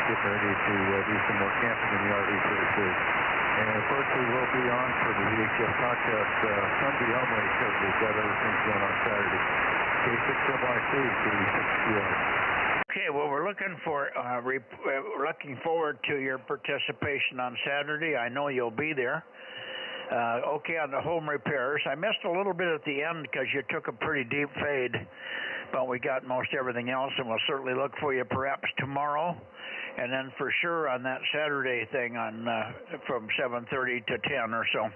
getting ready to do some more camping in the RV pretty soon. And of course we will be on for the VHF contest Sunday only because we've got other things going on Saturday. K6MYC, K6QR. Okay, well we're looking forward to your participation on Saturday. I know you'll be there. Okay, on the home repairs, I missed a little bit at the end because you took a pretty deep fade. but we got most everything else, and we'll certainly look for you perhaps tomorrow, and then for sure on that Saturday thing on from 7:30 to 10 or so.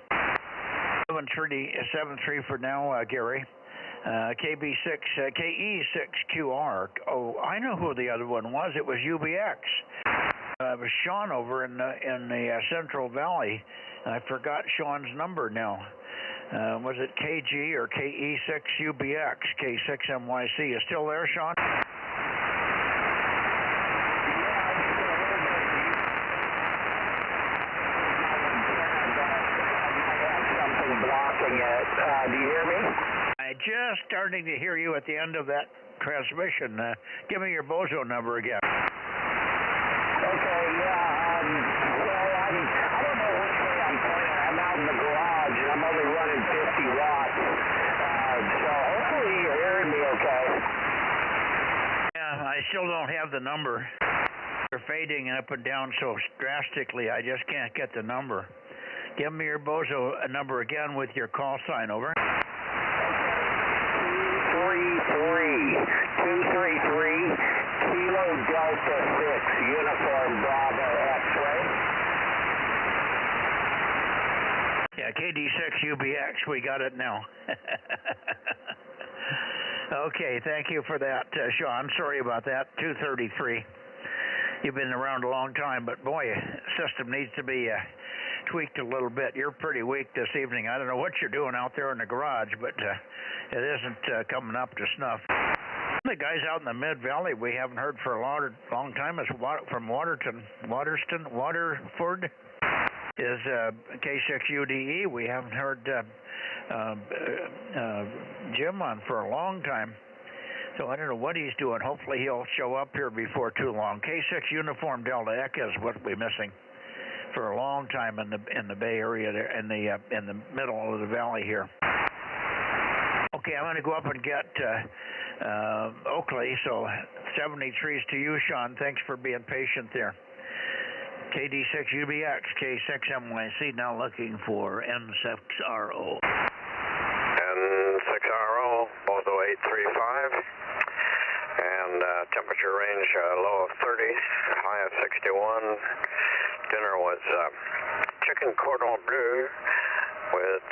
7:3 for now, Gary. KB6, KE6QR. Oh, I know who the other one was. It was UBX. It was Sean over in the Central Valley. I forgot Sean's number now. Was it KG or KE6UBX? K6MYC. You still there, Sean? Blocking it. Do you hear me? I just starting to hear you at the end of that transmission. Give me your Bozo number again. Okay, yeah. Well, I don't know which way I'm pointing. I'm out in the garage, and I'm only running 50 watts. So hopefully you're hearing me okay. Yeah, I still don't have the number. They're fading up and down so drastically, I just can't get the number. Give me your Bozo number again with your call sign, over. 233 Kilo Delta 6 Uniform Bravo X-ray. Yeah, KD6UBX, we got it now. Okay, thank you for that, Sean. Sorry about that. 233. You've been around a long time, but boy, system needs to be tweaked a little bit. You're pretty weak this evening. I don't know what you're doing out there in the garage, but it isn't coming up to snuff. The guys out in the Mid-Valley we haven't heard for a long time is from Waterford is K6UDE. We haven't heard Jim on for a long time. So I don't know what he's doing. Hopefully he'll show up here before too long. K6 Uniform Delta Echo is what we're missing for a long time in the Bay Area there, in the middle of the valley here. Okay, I'm going to go up and get Oakley. So 73's to you, Sean. Thanks for being patient there. KD6UBX, K6MYC, now looking for N6RO. N6RO, Bozo 835, and temperature range low of 30, high of 61. Dinner was chicken cordon bleu with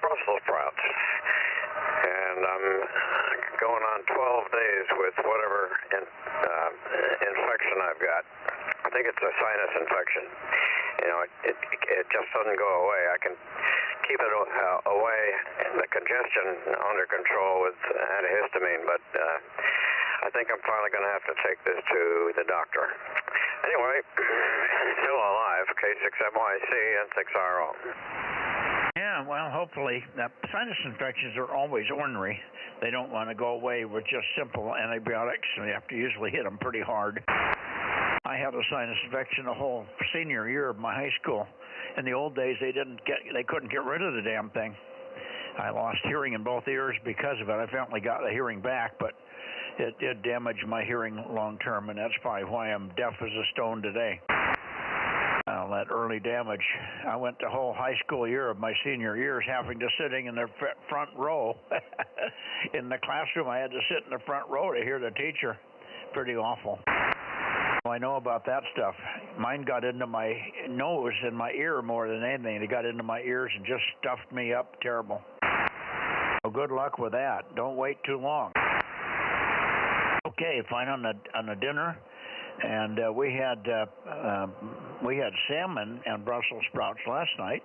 Brussels sprouts, and I'm going on 12 days with whatever infection I've got. I think it's a sinus infection. You know, it just doesn't go away. I can keep it away, the congestion under control with antihistamine, but I think I'm finally going to have to take this to the doctor. Anyway, still alive, K6MYC, N6RO. Yeah, well, hopefully. Sinus infections are always ornery. They don't want to go away with just simple antibiotics, and you have to usually hit them pretty hard. I had a sinus infection the whole senior year of my high school. In the old days, they couldn't get rid of the damn thing. I lost hearing in both ears because of it. I finally got the hearing back, but it did damage my hearing long term, and that's probably why I'm deaf as a stone today. That early damage. I went the whole high school year of my senior years having to sitting in the front row. In the classroom, I had to sit in the front row to hear the teacher. Pretty awful. I know about that stuff. Mine got into my nose and my ear more than anything. It got into my ears and just stuffed me up terrible. So good luck with that. Don't wait too long. Okay, fine on the dinner. And we had salmon and Brussels sprouts last night.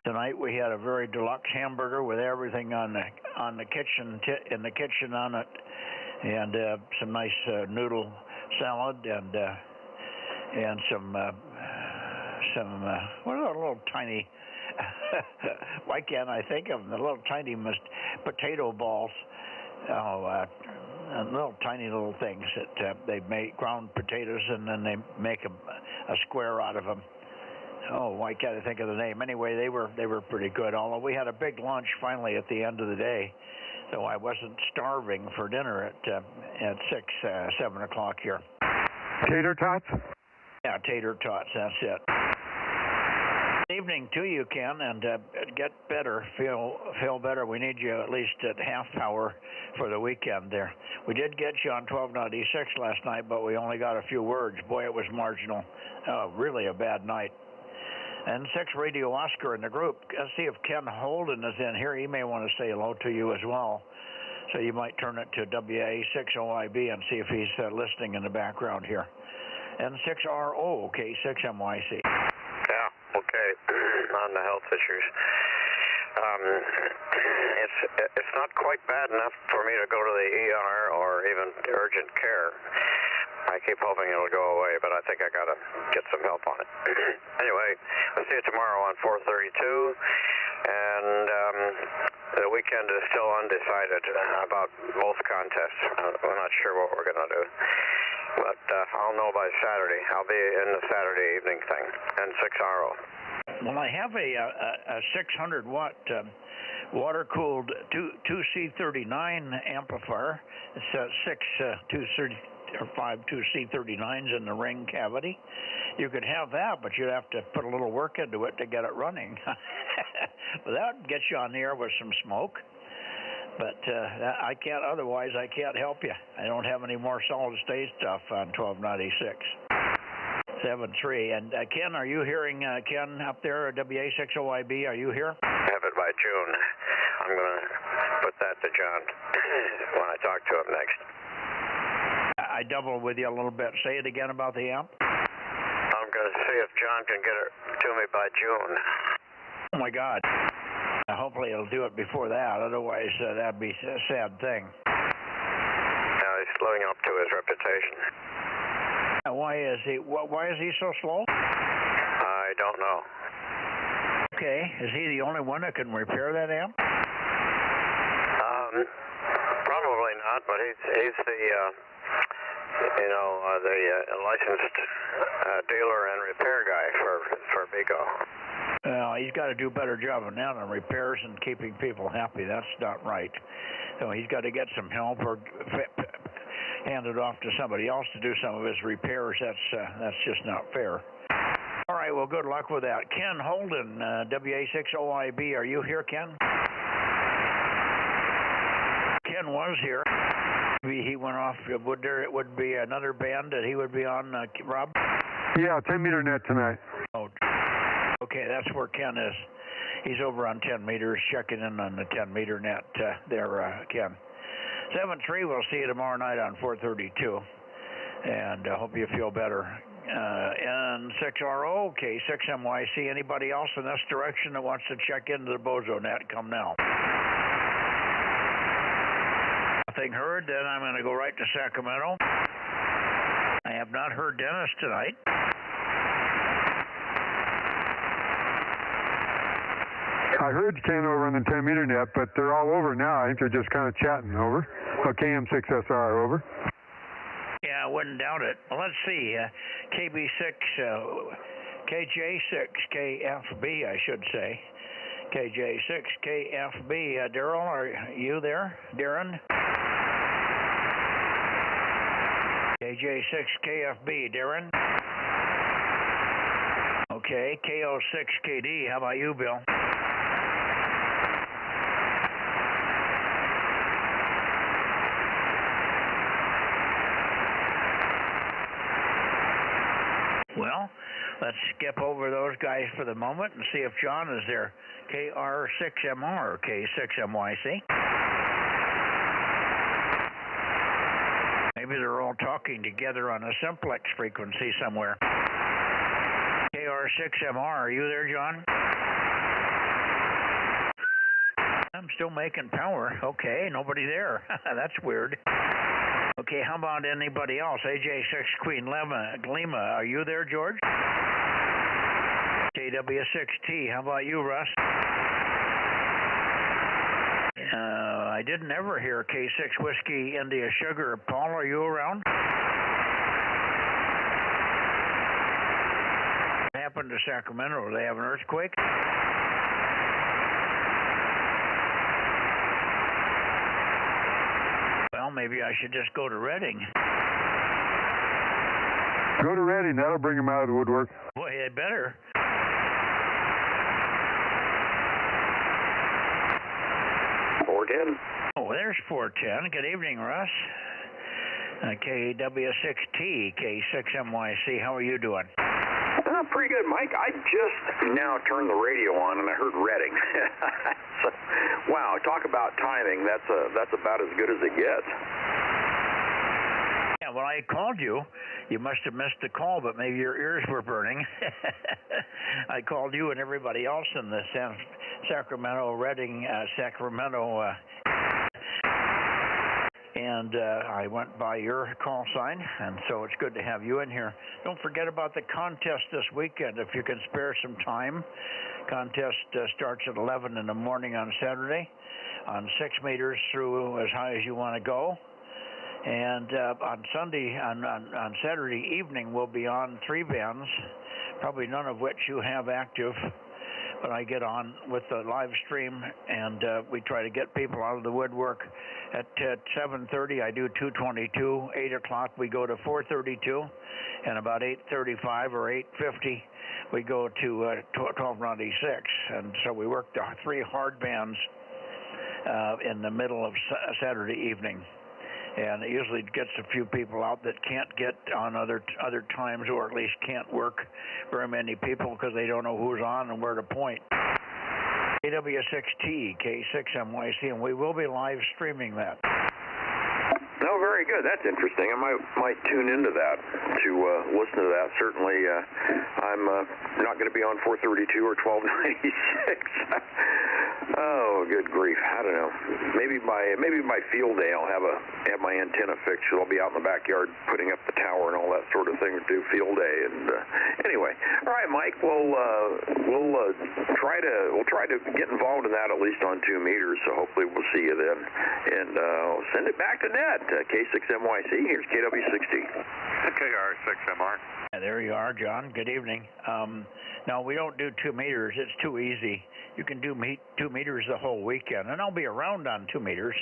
Tonight we had a very deluxe hamburger with everything on the kitchen in the kitchen on it, and some nice noodle salad and some what are those little tiny why can't I think of them? The little tiny potato balls. Little tiny little things that they make ground potatoes, and then they make a square out of them. Oh, why can't I think of the name? Anyway, they were pretty good. Although we had a big lunch finally at the end of the day, so I wasn't starving for dinner at 7 o'clock here. Tater tots? Yeah, tater tots. That's it. Evening to you, Ken, and get better, feel better. We need you at least at half power for the weekend there. We did get you on 1296 last night, but we only got a few words. Boy, it was marginal. Really a bad night. And 6 Radio Oscar in the group. Let's see if Ken Holden is in here. He may want to say hello to you as well. So you might turn it to WA6OIB and see if he's listening in the background here. N6RO, K6MYC. Yeah, okay. On the health issues. It's not quite bad enough for me to go to the ER or even urgent care. I keep hoping it'll go away, but I think I got to get some help on it. Anyway, we'll see you tomorrow on 432. And the weekend is still undecided about both contests. We're not sure what we're going to do. But I'll know by Saturday. I'll be in the Saturday evening thing. And 6RO. Well, I have a 600-watt water-cooled 2C39 amplifier. It's 5 2C39s in the ring cavity. You could have that, but you'd have to put a little work into it to get it running. But that would get you on the air with some smoke. But I can't, otherwise I can't help you. I don't have any more solid-state stuff on 1296. 7-3. And Ken, are you hearing Ken up there at WA6OIB? Are you here? Have it by June. I'm going to put that to John when I talk to him next. I doubled with you a little bit. Say it again about the amp. I'm going to see if John can get it to me by June. Oh, my God. Hopefully he'll do it before that. Otherwise, that'd be a sad thing. He's living up to his reputation. Why is he so slow? I don't know. Okay. Is he the only one that can repair that amp? Probably not, but he's the the licensed dealer and repair guy for Vigo. Well, he's got to do a better job than that on repairs and keeping people happy. That's not right. So he's got to get some help or hand it off to somebody else to do some of his repairs. That's just not fair. All right, well, good luck with that. Ken Holden, WA6OIB. Are you here, Ken? Ken was here. He went off. Would be another band that he would be on, Rob? Yeah, 10-meter net tonight. Oh, okay, that's where Ken is. He's over on 10 meters, checking in on the 10-meter net there, Ken. 7-3, we'll see you tomorrow night on 432. And I hope you feel better. N6RO, K6MYC. Anybody else in this direction that wants to check into the Bozo Net, come now. Nothing heard, then I'm going to go right to Sacramento. I have not heard Dennis tonight. I heard Ken over on the 10-meter net, but they're all over now. I think they're just kind of chatting over. KM6SR, over. Yeah, I wouldn't doubt it. Well, let's see. KB6, KJ6, KFB, I should say. KJ6, KFB. Daryl, are you there? Darren? KJ6, KFB. Darren? Okay, KO6, KD. How about you, Bill? Well, let's skip over those guys for the moment and see if John is there. KR6MR or K6MYC. Maybe they're all talking together on a simplex frequency somewhere. KR6MR, are you there, John? I'm still making power. Okay, nobody there. That's weird. Okay, how about anybody else? AJ6 Queen Lima, are you there, George? KW6T, how about you, Russ? I didn't ever hear K6 Whiskey India Sugar. Paul, are you around? What happened to Sacramento? Do they have an earthquake? Well, maybe I should just go to Redding. Go to Redding. That'll bring them out of the woodwork. Boy, they better. 410. Oh, there's 410. Good evening, Russ. KW6T, K6MYC. How are you doing? Pretty good, Mike. I just now turned the radio on and I heard Redding. So, wow, talk about timing. That's about as good as it gets. Yeah, when I called you, you must have missed the call, but maybe your ears were burning. I called you and everybody else in the Sacramento, Redding, Sacramento, and I went by your call sign, and so it's good to have you in here. Don't forget about the contest this weekend if you can spare some time. Contest starts at 11 in the morning on Saturday, on 6 meters through as high as you want to go. And on Sunday, on Saturday evening, we'll be on 3 bands, probably none of which you have active. But I get on with the live stream, and we try to get people out of the woodwork. At 7:30, I do 222. 8 o'clock, we go to 432. And about 8:35 or 8:50, we go to 1296. And so we work the 3 hard bands in the middle of Saturday evening. And it usually gets a few people out that can't get on other times, or at least can't work very many people because they don't know who's on and where to point. KW6T, K6MYC, and we will be live streaming that. Oh, very good. That's interesting. I might tune into that to listen to that. Certainly, I'm not going to be on 432 or 1296. Oh, good grief! I don't know. Maybe by field day I'll have my antenna fixed. I'll be out in the backyard putting up the tower and all that sort of thing to do field day. And anyway, all right, Mike. We'll try to get involved in that at least on 2 meters. So hopefully we'll see you then. And send it back to Ned. K6MYC. Here's KW60. KR6MR. There you are, John. Good evening. No, we don't do 2 meters. It's too easy. You can do 2 meters the whole weekend, and I'll be around on 2 meters,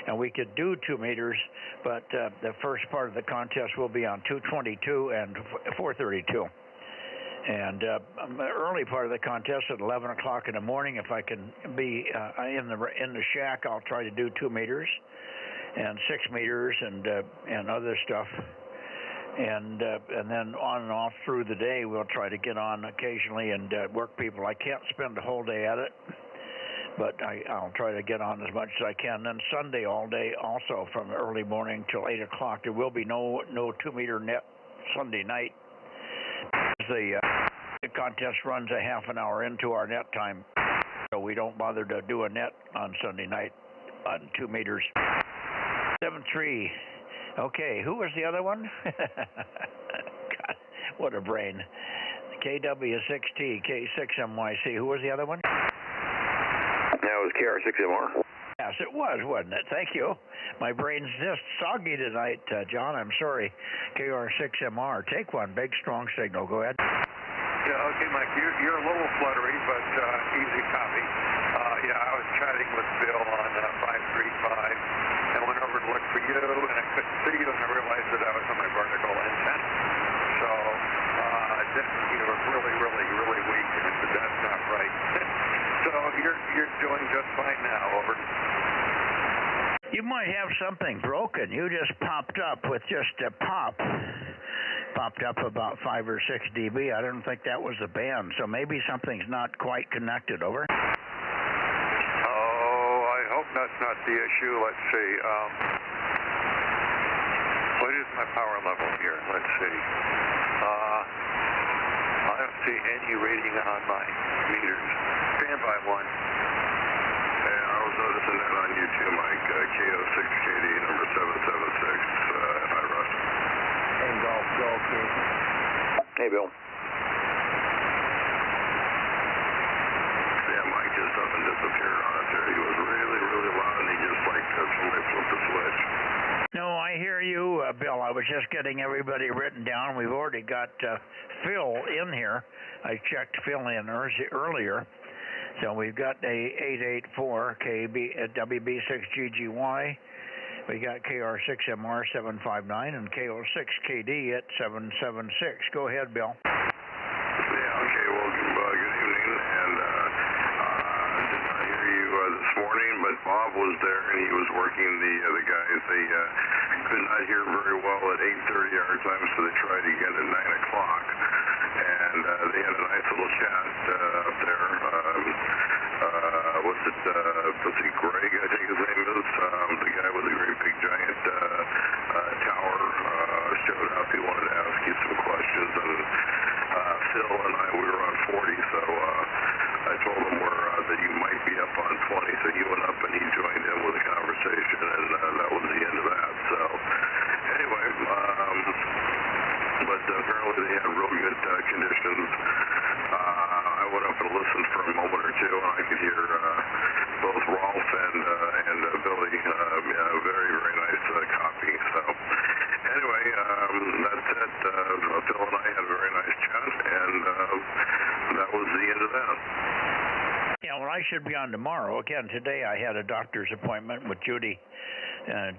and we could do 2 meters, but the first part of the contest will be on 222 and 432. And the early part of the contest at 11 o'clock in the morning, if I can be in the shack, I'll try to do 2 meters and 6 meters and other stuff. And then on and off through the day, we'll try to get on occasionally and work people. I can't spend the whole day at it, but I'll try to get on as much as I can. Then Sunday all day also from early morning till 8 o'clock. There will be no 2 meter net Sunday night. The contest runs a half an hour into our net time, so we don't bother to do a net on Sunday night on 2 meters. 7-3. Okay, who was the other one? God, what a brain. KW6T, K6MYC. Who was the other one? That was KR6MR. Yes, it was, wasn't it? Thank you. My brain's just soggy tonight, John. I'm sorry. KR6MR. Take one. Big, strong signal. Go ahead. Yeah, okay, Mike. You're a little fluttery, but easy copy. I was chatting with Bill on 535. I went over to look for you, and I couldn't see you, and I realized that I was on my vertical antenna. So you were really, really, really weak, and I said, that's not right. So you're doing just fine now, over. You might have something broken. You just popped up with just a pop. Popped up about 5 or 6 dB. I don't think that was the band, so maybe something's not quite connected, over. I hope that's not the issue. Let's see. What is my power level here? Let's see. I don't see any reading on my meters. Stand by one. Hey, I was noticing that on you too, Mike. KO6KD number 776. Hi, Russ. And golf, King. Hey, Bill. Yeah, Mike just up and disappeared on it there. He was really, really loud, and he just like somebody flipped the switch. No, I hear you, Bill. I was just getting everybody written down. We've already got Phil in here. I checked Phil in earlier. So we've got a 884 WB6GGY. We got KR6MR 759 and KO6KD at 776. Go ahead, Bill. Yeah, okay. Well, good evening. And I did not hear you this morning, but that Bob was there and he was working the guys. They could not hear very well at 8:30 our time, so they tried again at 9 o'clock. And they had a nice little chat up there. Was it Greg, I think his name is, the guy with the great big giant tower, showed up. He wanted to ask you some questions, and Phil and I, we were on 40, so I told him that you might be up on 20, so he went up and he joined in with the conversation, and that was the end of that. So anyway, but apparently they had real good conditions. I went up and listened for a moment or two, and I could hear both Rolf and Billy, very, very nice copy. So anyway, that's it. Phil and I had a very nice chat, and that was the end of that. Yeah, well, I should be on tomorrow. Again, today I had a doctor's appointment with Judy.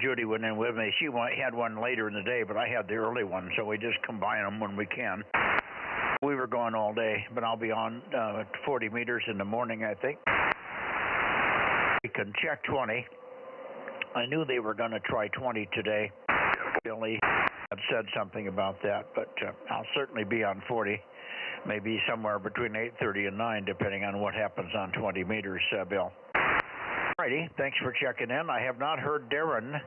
Judy went in with me. She had one later in the day, but I had the early one, so we just combine them when we can. We were going all day, but I'll be on 40 meters in the morning, I think. We can check 20. I knew they were going to try 20 today. Billy had said something about that, but I'll certainly be on 40. Maybe somewhere between 8:30 and 9, depending on what happens on 20 meters, Bill. Alrighty, thanks for checking in. I have not heard Darren,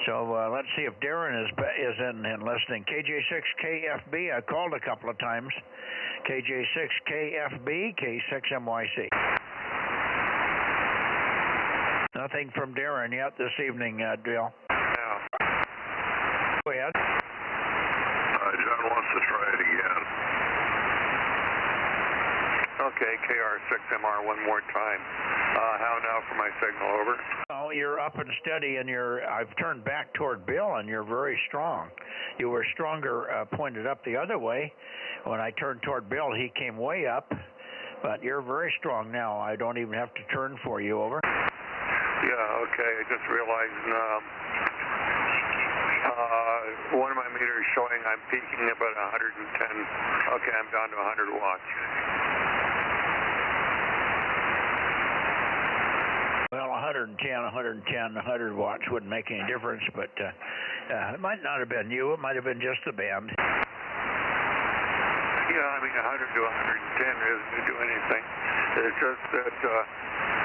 so let's see if Darren is in and listening. KJ6KFB, I called a couple of times. KJ6KFB, K6MYC. Nothing from Darren yet this evening, Bill. Yeah. Go ahead. John wants to try it again. Okay, KR6MR one more time. How now for my signal, over? Oh, you're up and steady, and I've turned back toward Bill, and you're very strong. You were stronger pointed up the other way. When I turned toward Bill, he came way up, but you're very strong now. I don't even have to turn for you, over. Yeah, okay, I just realized one of my meters showing I'm peaking about 110. Okay, I'm down to 100 watts. Well, 110, 100 watts wouldn't make any difference, but it might not have been you. It might have been just the band. Yeah, I mean, 100 to 110 isn't going to do anything. It's just that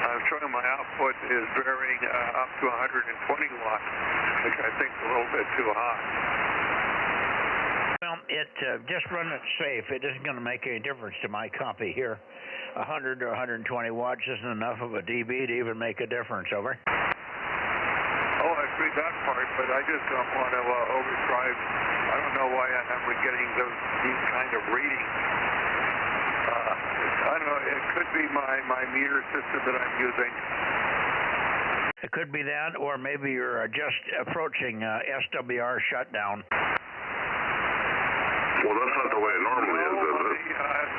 I'm showing my output is varying up to 120 watts, which I think is a little bit too high. Well, just run it safe. It isn't going to make any difference to my copy here. 100 or 120 watts isn't enough of a dB to even make a difference, over. Oh, I agree that part, but I just don't want to overdrive. I don't know why I'm getting these kind of readings. I don't know, it could be my meter system that I'm using. It could be that, or maybe you're just approaching SWR shutdown. Well, that's not the way it normally is it?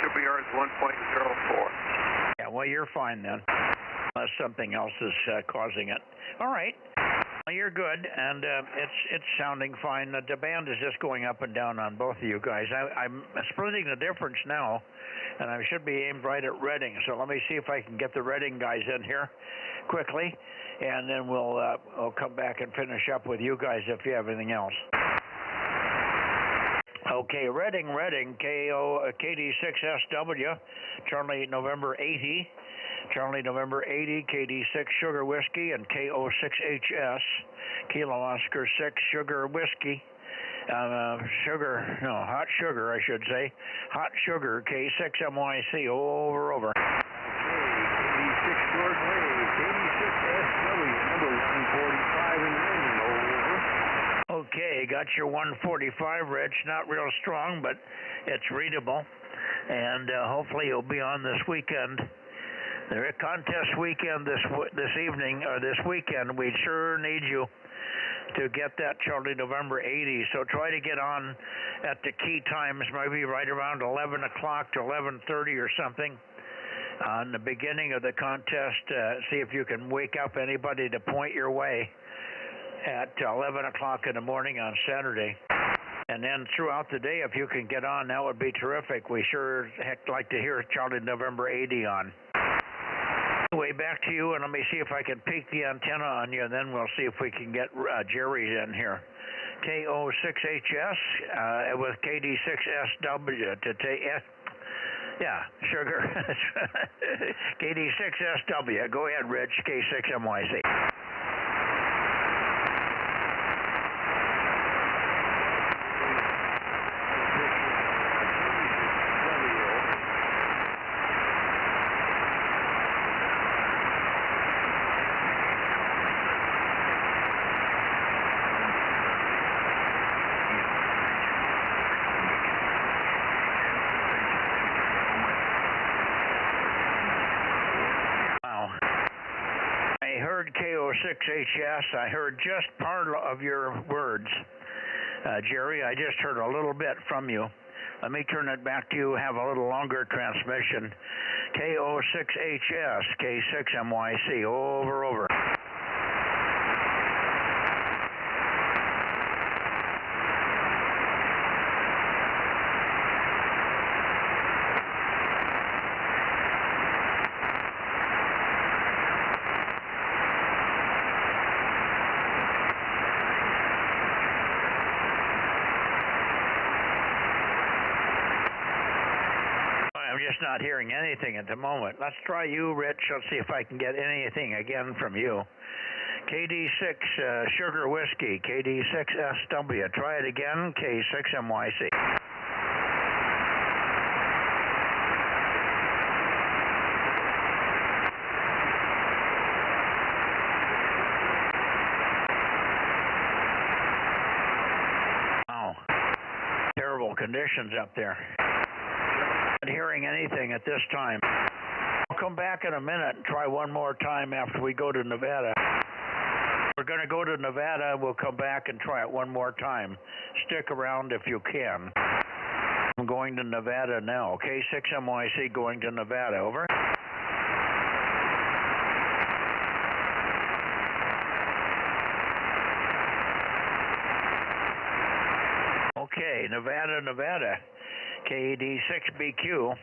SWR is 1.04. Yeah, well, you're fine then, unless something else is causing it. All right. Well, you're good, and it's sounding fine. The band is just going up and down on both of you guys. I'm splitting the difference now, and I should be aimed right at Reading. So let me see if I can get the Reading guys in here quickly, and then we'll come back and finish up with you guys if you have anything else. Okay, Reading, KD6SW, Charlie November 80. Charlie November 80, KD6 Sugar Whiskey, and KO6HS, Kilo Oscar 6 Sugar Whiskey, Hot Sugar, I should say, Hot Sugar, K6MYC, over. Okay, KD6 George Wave, KD6SW, number 145 in Reading, over. Okay, got your 145, Rich, not real strong, but it's readable, and hopefully you'll be on this weekend. There is contest weekend this evening, or this weekend. We sure need you to get that Charlie November 80. So try to get on at the key times, maybe right around 11 o'clock to 11:30 or something on the beginning of the contest. See if you can wake up anybody to point your way at 11 o'clock in the morning on Saturday. And then throughout the day, if you can get on, that would be terrific. We sure heck like to hear Charlie November 80 on. Anyway, back to you, and let me see if I can peek the antenna on you, and then we'll see if we can get Jerry's in here. KO6HS with KD6SW to take yeah, sugar. KD6SW. Go ahead, Rich. K6MYC. KO6HS. I heard just part of your words, Jerry. I just heard a little bit from you. Let me turn it back to you. Have a little longer transmission. KO6HS, K6MYC. Over. Not hearing anything at the moment. Let's try you, Rich. Let's see if I can get anything again from you. KD6 Sugar Whiskey, KD6SW. Try it again, K6MYC. Wow. Terrible conditions up there. Hearing anything at this time. I'll come back in a minute and try one more time after we go to Nevada. We're going to go to Nevada. We'll come back and try it one more time. Stick around if you can. I'm going to Nevada now. K6MYC going to Nevada. Over. Okay, Nevada. KD6BQ,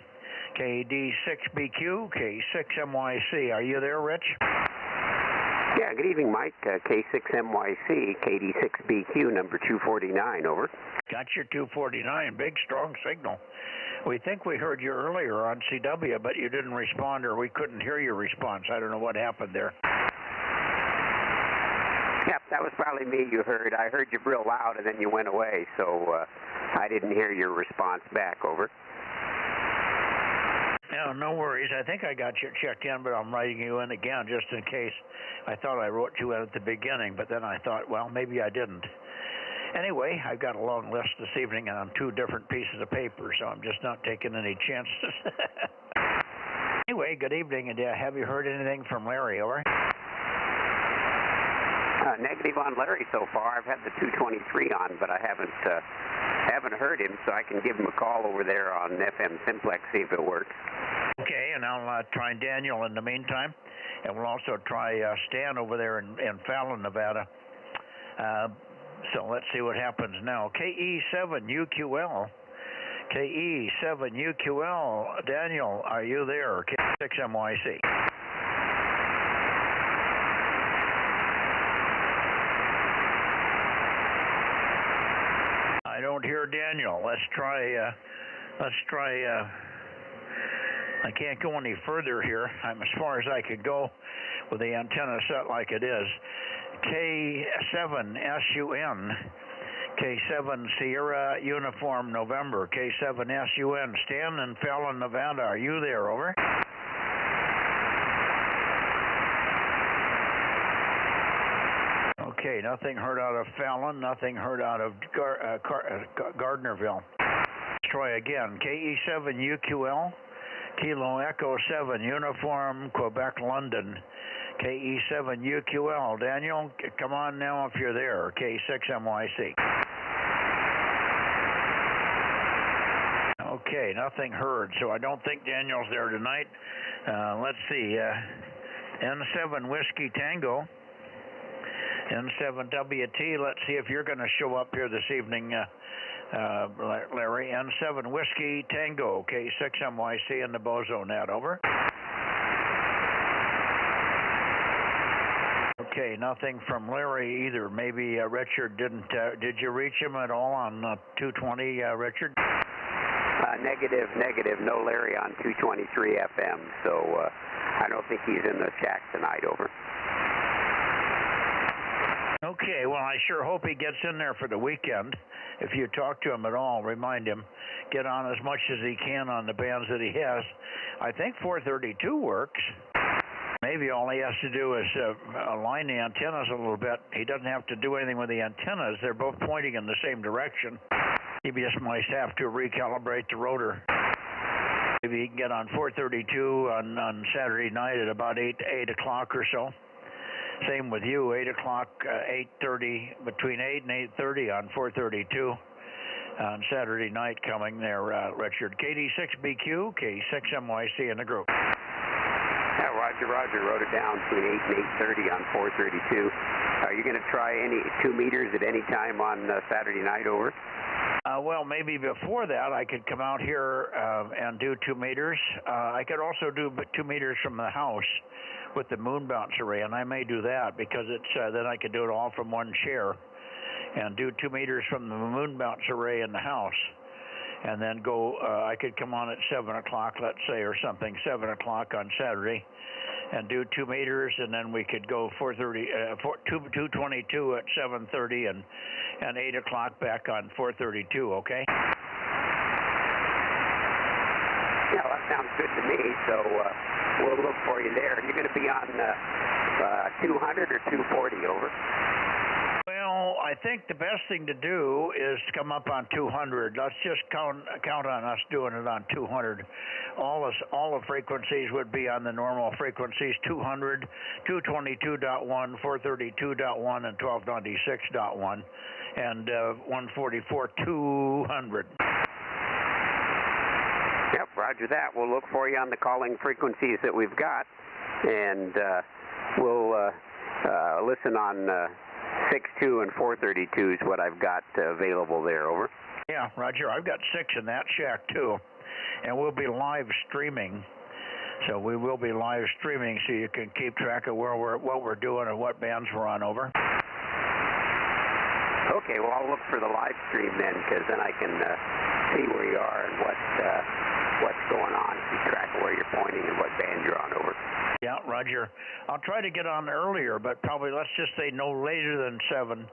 KD6BQ, K6MYC. Are you there, Rich? Yeah, good evening, Mike. K6MYC, KD6BQ, number 249, over. Got your 249, big, strong signal. We think we heard you earlier on CW, but you didn't respond, or we couldn't hear your response. I don't know what happened there. Yep, that was probably me you heard. I heard you real loud, and then you went away, so I didn't hear your response back, over. No worries. I think I got you checked in, but I'm writing you in again just in case. I thought I wrote you in at the beginning, but then I thought, well, maybe I didn't. Anyway, I've got a long list this evening and on 2 different pieces of paper, so I'm just not taking any chances. Anyway, good evening, and have you heard anything from Larry, over? Negative on Larry so far. I've had the 223 on, but I haven't heard him, so I can give him a call over there on FM Simplex, see if it works. Okay, and I'll try Daniel in the meantime, and we'll also try Stan over there in Fallon, Nevada. So let's see what happens now. KE7UQL. KE7UQL. Daniel, are you there? K6MYC. I don't hear Daniel. Let's try, I can't go any further here. I'm as far as I could go with the antenna set like it is. K7SUN, K7 Sierra Uniform November, K7SUN, Stan in Fallon, Nevada. Are you there, over? Okay, nothing heard out of Fallon, nothing heard out of Gardnerville. Let's try again. KE7UQL, Kilo Echo 7, Uniform, Quebec, London. KE7UQL. Daniel, come on now if you're there. K6MYC. Okay, nothing heard, so I don't think Daniel's there tonight. Let's see. N7 Whiskey Tango. N7WT, let's see if you're going to show up here this evening, Larry. N7 Whiskey Tango, K6MYC in the Bozo Net, over. Okay, nothing from Larry either. Maybe Richard didn't. Did you reach him at all on 220, Richard? Negative. No Larry on 223 FM. So I don't think he's in the shack tonight. Over. Okay, well, I sure hope he gets in there for the weekend. If you talk to him at all, remind him, get on as much as he can on the bands that he has. I think 432 works. Maybe all he has to do is align the antennas a little bit. He doesn't have to do anything with the antennas. They're both pointing in the same direction. He just might have to recalibrate the rotor. Maybe he can get on 432 on Saturday night at about 8 o'clock or so. Same with you, 8 o'clock, 8:30, between 8 and 8:30 on 432 on Saturday night coming there, Richard. KD6BQ, K6MYC in the group. Yeah, Roger, wrote it down between 8 and 8:30 on 432. Are you going to try any 2 meters at any time on Saturday night, over? Well, maybe before that I could come out here and do 2 meters. I could also do 2 meters from the house with the moon bounce array, and I may do that because it's then I could do it all from one chair and do 2 meters from the moon bounce array in the house, and then go. I could come on at 7 o'clock, let's say, or something, 7 o'clock on Saturday, and do 2 meters, and then we could go 222 at 7:30 and 8 o'clock back on 432. Okay. Yeah, well, that sounds good to me. So we'll look for you there. You're going to be on 200 or 240, over? Well, I think the best thing to do is to come up on 200. Let's just count on us doing it on 200. All the frequencies would be on the normal frequencies: 200, 222.1, 432.1, and 1296.1, and 144, 200. Yep, roger that. We'll look for you on the calling frequencies that we've got, and we'll listen on 62 and 432 is what I've got available there, over. Yeah, roger. I've got 6 in that shack, too, and we'll be live streaming. So we will be live streaming so you can keep track of what we're doing and what bands we're on, over. Okay, well, I'll look for the live stream then, because then I can see where you are and what's going on, keep track of where you're pointing and what band you're on, over. Yeah, roger. I'll try to get on earlier, but probably let's just say no later than 7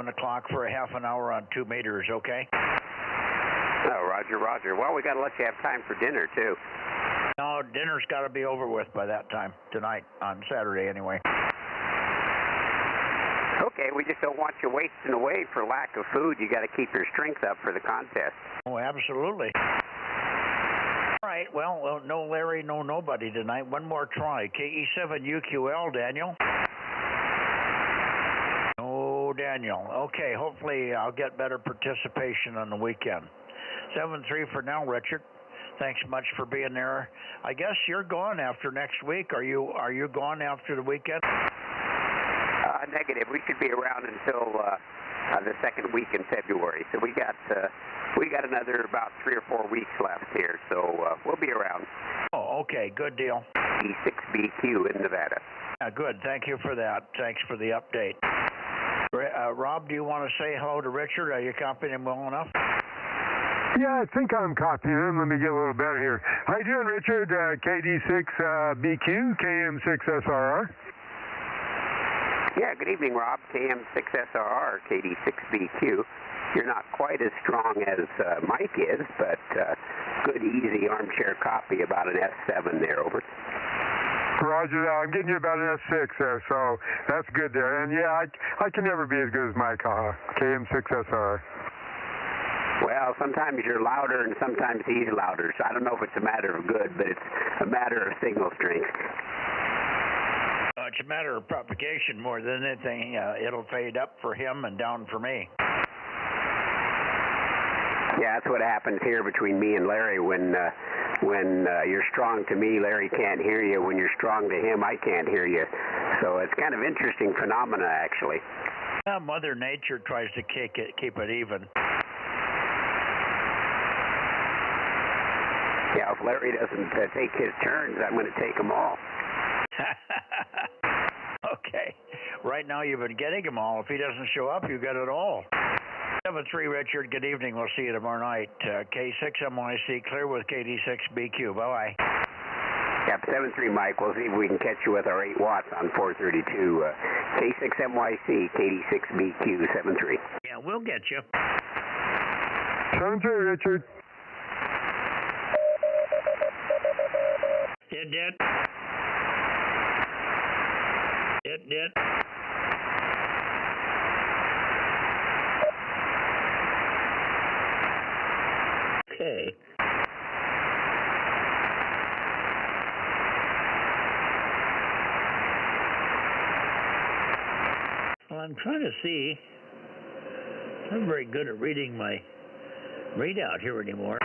o'clock for a half an hour on 2 meters, okay? Oh, roger. Well, we got to let you have time for dinner, too. No, dinner's got to be over with by that time, tonight, on Saturday anyway. Okay, we just don't want you wasting away for lack of food. You got to keep your strength up for the contest. Oh, absolutely. All right, well, no Larry, no nobody tonight. One more try. KE7UQL, Daniel. No, Daniel. Okay, hopefully I'll get better participation on the weekend. 7-3 for now, Richard. Thanks much for being there. I guess you're gone after next week. Are you gone after the weekend? Negative. We should be around until the second week in February. So we got another about 3 or 4 weeks left here. So we'll be around. Oh, okay. Good deal. E6BQ in Nevada. Good. Thank you for that. Thanks for the update. Rob, do you want to say hello to Richard? Are you copying him well enough? Yeah, I think I'm copying him. Let me get a little better here. How you doing, Richard? KD6BQ, KM6SRR. Yeah, good evening, Rob. KM6SRR, KD6BQ. You're not quite as strong as Mike is, but good, easy armchair copy about an S7 there, over. Roger that. I'm getting you about an S6 there, so that's good there. And yeah, I can never be as good as Mike, KM6SRR. Well, sometimes you're louder and sometimes he's louder, so I don't know if it's a matter of good, but it's a matter of signal strength. It's a matter of propagation more than anything. It'll fade up for him and down for me. Yeah, that's what happens here between me and Larry. When you're strong to me, Larry can't hear you. When you're strong to him, I can't hear you. So it's kind of interesting phenomena, actually. Mother Nature tries to keep it even. Yeah, if Larry doesn't take his turns, I'm going to take them all. Okay. Right now you've been getting them all. If he doesn't show up, you get it all. 7-3, Richard. Good evening. We'll see you tomorrow night. K6MYC, clear with KD6BQ. Bye-bye. Yep, 7-3, Mike. We'll see if we can catch you with our 8 watts on 432. K6MYC, KD6BQ, 7-3. Yeah, we'll get you. 7-3, Richard. It did. It did. Okay. Well, I'm trying to see. I'm not very good at reading my readout here anymore.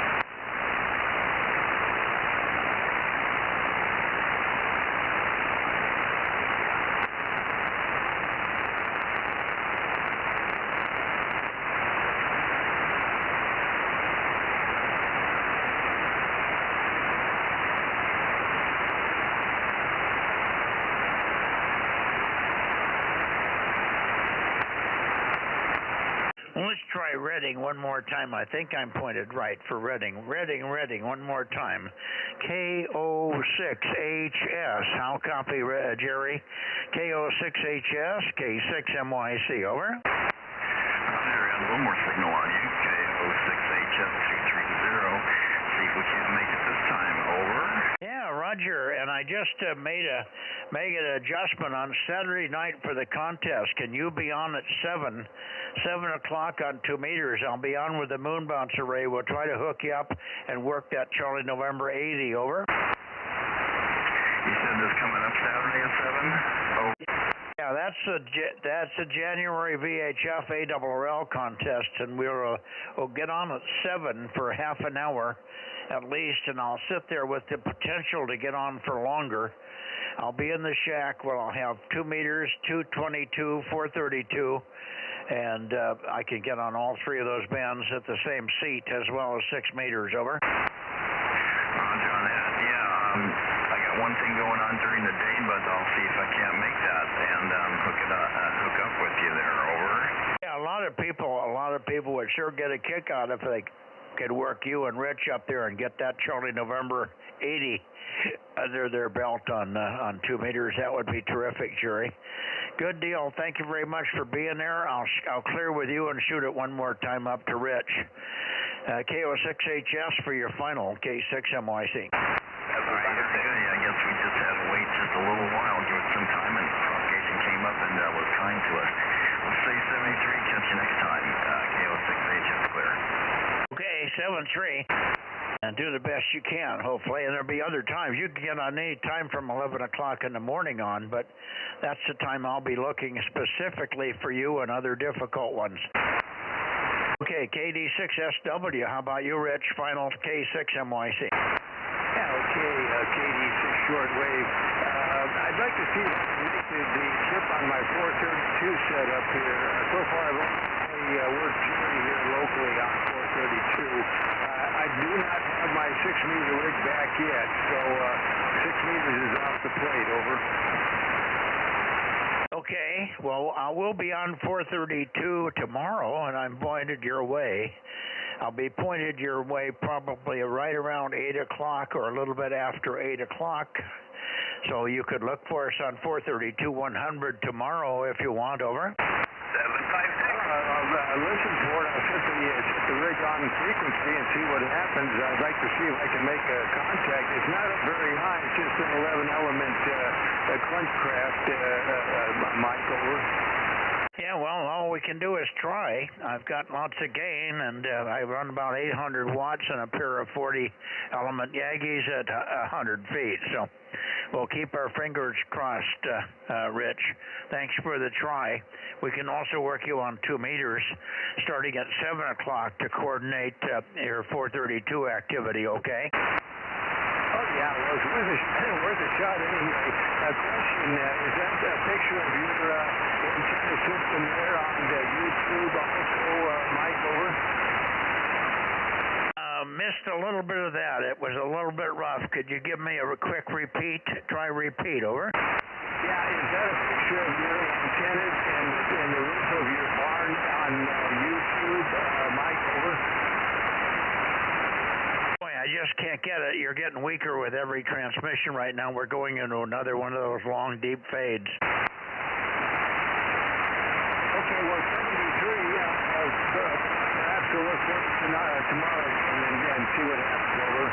Let's try Reading one more time. I think I'm pointed right for Reading. Reading, one more time. KO6HS. How copy, Jerry? KO6HS, K6MYC. Over. Roger, got a little more signal on you. KO6HS230. See if we can't make it this time. Over. Yeah, Roger. And I just made an adjustment on Saturday night for the contest. Can you be on at 7 o'clock on 2 meters? I'll be on with the moon bounce array. We'll try to hook you up and work that Charlie November 80. Over. You said this coming up Saturday at 7? Oh. Yeah, that's a January VHF ARRL contest, and we'll get on at 7 for half an hour at least, and I'll sit there with the potential to get on for longer. I'll be in the shack where I'll have 2 meters, 222, 432, and I can get on all 3 of those bands at the same seat as well as 6 meters. Over. Roger on that. Yeah, I got one thing going on during the day, but I'll see if I can't make that and hook up with you there. Over. Yeah, a lot of people would sure get a kick out if they could work you and Rich up there and get that Charlie November 80 under their belt on 2 meters. That would be terrific, Jerry. Good deal. Thank you very much for being there. I'll clear with you and shoot it one more time up to Rich. KO6HS for your final K6MYC. That's all right. I guess we just had to wait just a little while, give it some time, and propagation came up and was kind to us. We'll say 73. Catch you next time. KO6HS clear. Okay, 7-3. And do the best you can, hopefully. And there'll be other times. You can get on any time from 11 o'clock in the morning on, but that's the time I'll be looking specifically for you and other difficult ones. Okay, KD6SW. How about you, Rich? Final K6MYC. Yeah, okay, KD6 shortwave. I'd like to see if I can make the trip on my 432 setup here. So far, I've only worked Jerry here locally on 432. I do not have my 6-meter rig back yet, so 6 meters is off the plate. Over. Okay, well, I will be on 432 tomorrow, and I'm pointed your way. I'll be pointed your way probably right around 8 o'clock or a little bit after 8 o'clock. So you could look for us on 432-100 tomorrow if you want. Over. 756. I'll listen for it. I'll set the rig on frequency and see what happens. I'd like to see if I can make a contact. It's not very high. It's just an 11-element clunch craft, Mike. Over. Yeah, well, all we can do is try. I've got lots of gain, and I run about 800 watts and a pair of 40-element Yagis at 100 feet. So we'll keep our fingers crossed, Rich. Thanks for the try. We can also work you on 2 meters starting at 7 o'clock to coordinate your 432 activity, okay? Oh, yeah, well, it's worth a shot anyway. Question, is that a picture of your antenna system there on YouTube also, Mike? Over? missed a little bit of that. It was a little bit rough. Could you give me a quick repeat? Try repeat, over. Yeah, is that a picture of your antennas and the roof of your barn on YouTube, Mike, over? Boy, I just can't get it. You're getting weaker with every transmission right now. We're going into another one of those long, deep fades. Okay, well, 73, perhaps we'll look for it tomorrow and see what happens, over.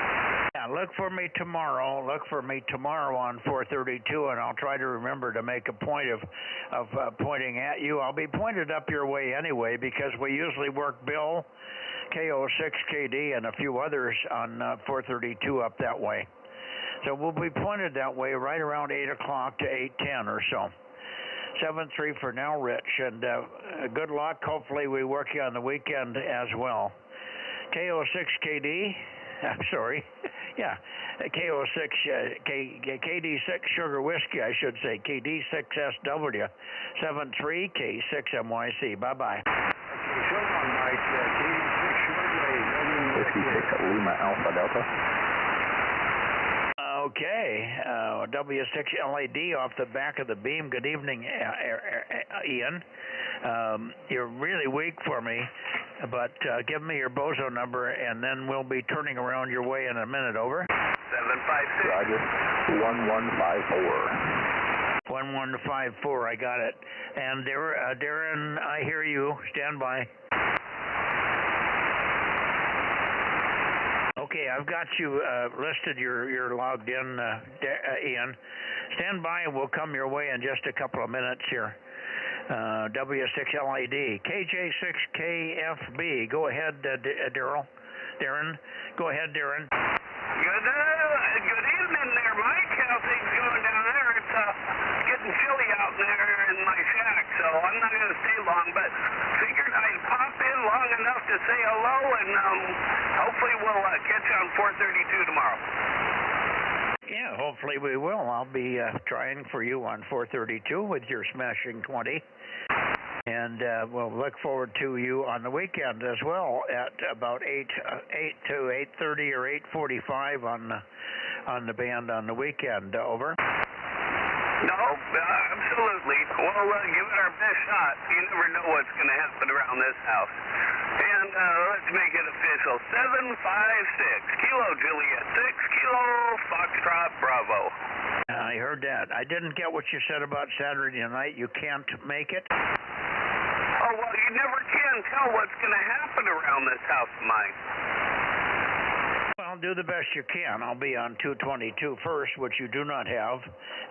Yeah, look for me tomorrow. Look for me tomorrow on 432, and I'll try to remember to make a point of pointing at you. I'll be pointed up your way anyway, because we usually work Bill, KO6KD, and a few others on 432 up that way. So we'll be pointed that way right around 8 o'clock to 8:10 or so. 7-3 for now, Rich, and good luck. Hopefully we work you on the weekend as well. KO6KD, I'm sorry, yeah, KO6, KD6 Sugar Whiskey, I should say, KD6SW, 73 K6MYC. Bye-bye. Okay, so long, Mike. KD6 shortwave. 56 Lima Alpha Delta. Okay, W6 LAD off the back of the beam. Good evening, Ian. You're really weak for me, but give me your Bozo number, and then we'll be turning around your way in a minute, over. 756. Roger. 1154. 1154, I got it. And Darren, I hear you. Stand by. Okay, I've got you listed. You're logged in, Ian. Stand by, and we'll come your way in just a couple of minutes here. W6LAD, KJ6KFB. Go ahead, Darren. Go ahead, Darren. Good evening there, Mike. How things going down there? It's getting chilly out there in my shack, so I'm not going to stay long, but figured I'd pop in long enough to say hello, and hopefully we'll catch you on 432 tomorrow. Yeah, hopefully we will. I'll be trying for you on 432 with your smashing 20. And we'll look forward to you on the weekend as well at about 8 to 8:30 or 8:45 on the band on the weekend. Over. No, absolutely. We'll give it our best shot. You never know what's going to happen around this house. And let's make it official. 756 Kilo Juliet 6 Kilo Foxtrot Bravo. I heard that. I didn't get what you said about Saturday night. You can't make it? Oh, well, you never can tell what's going to happen around this house of mine. Well, do the best you can. I'll be on 222 first, which you do not have,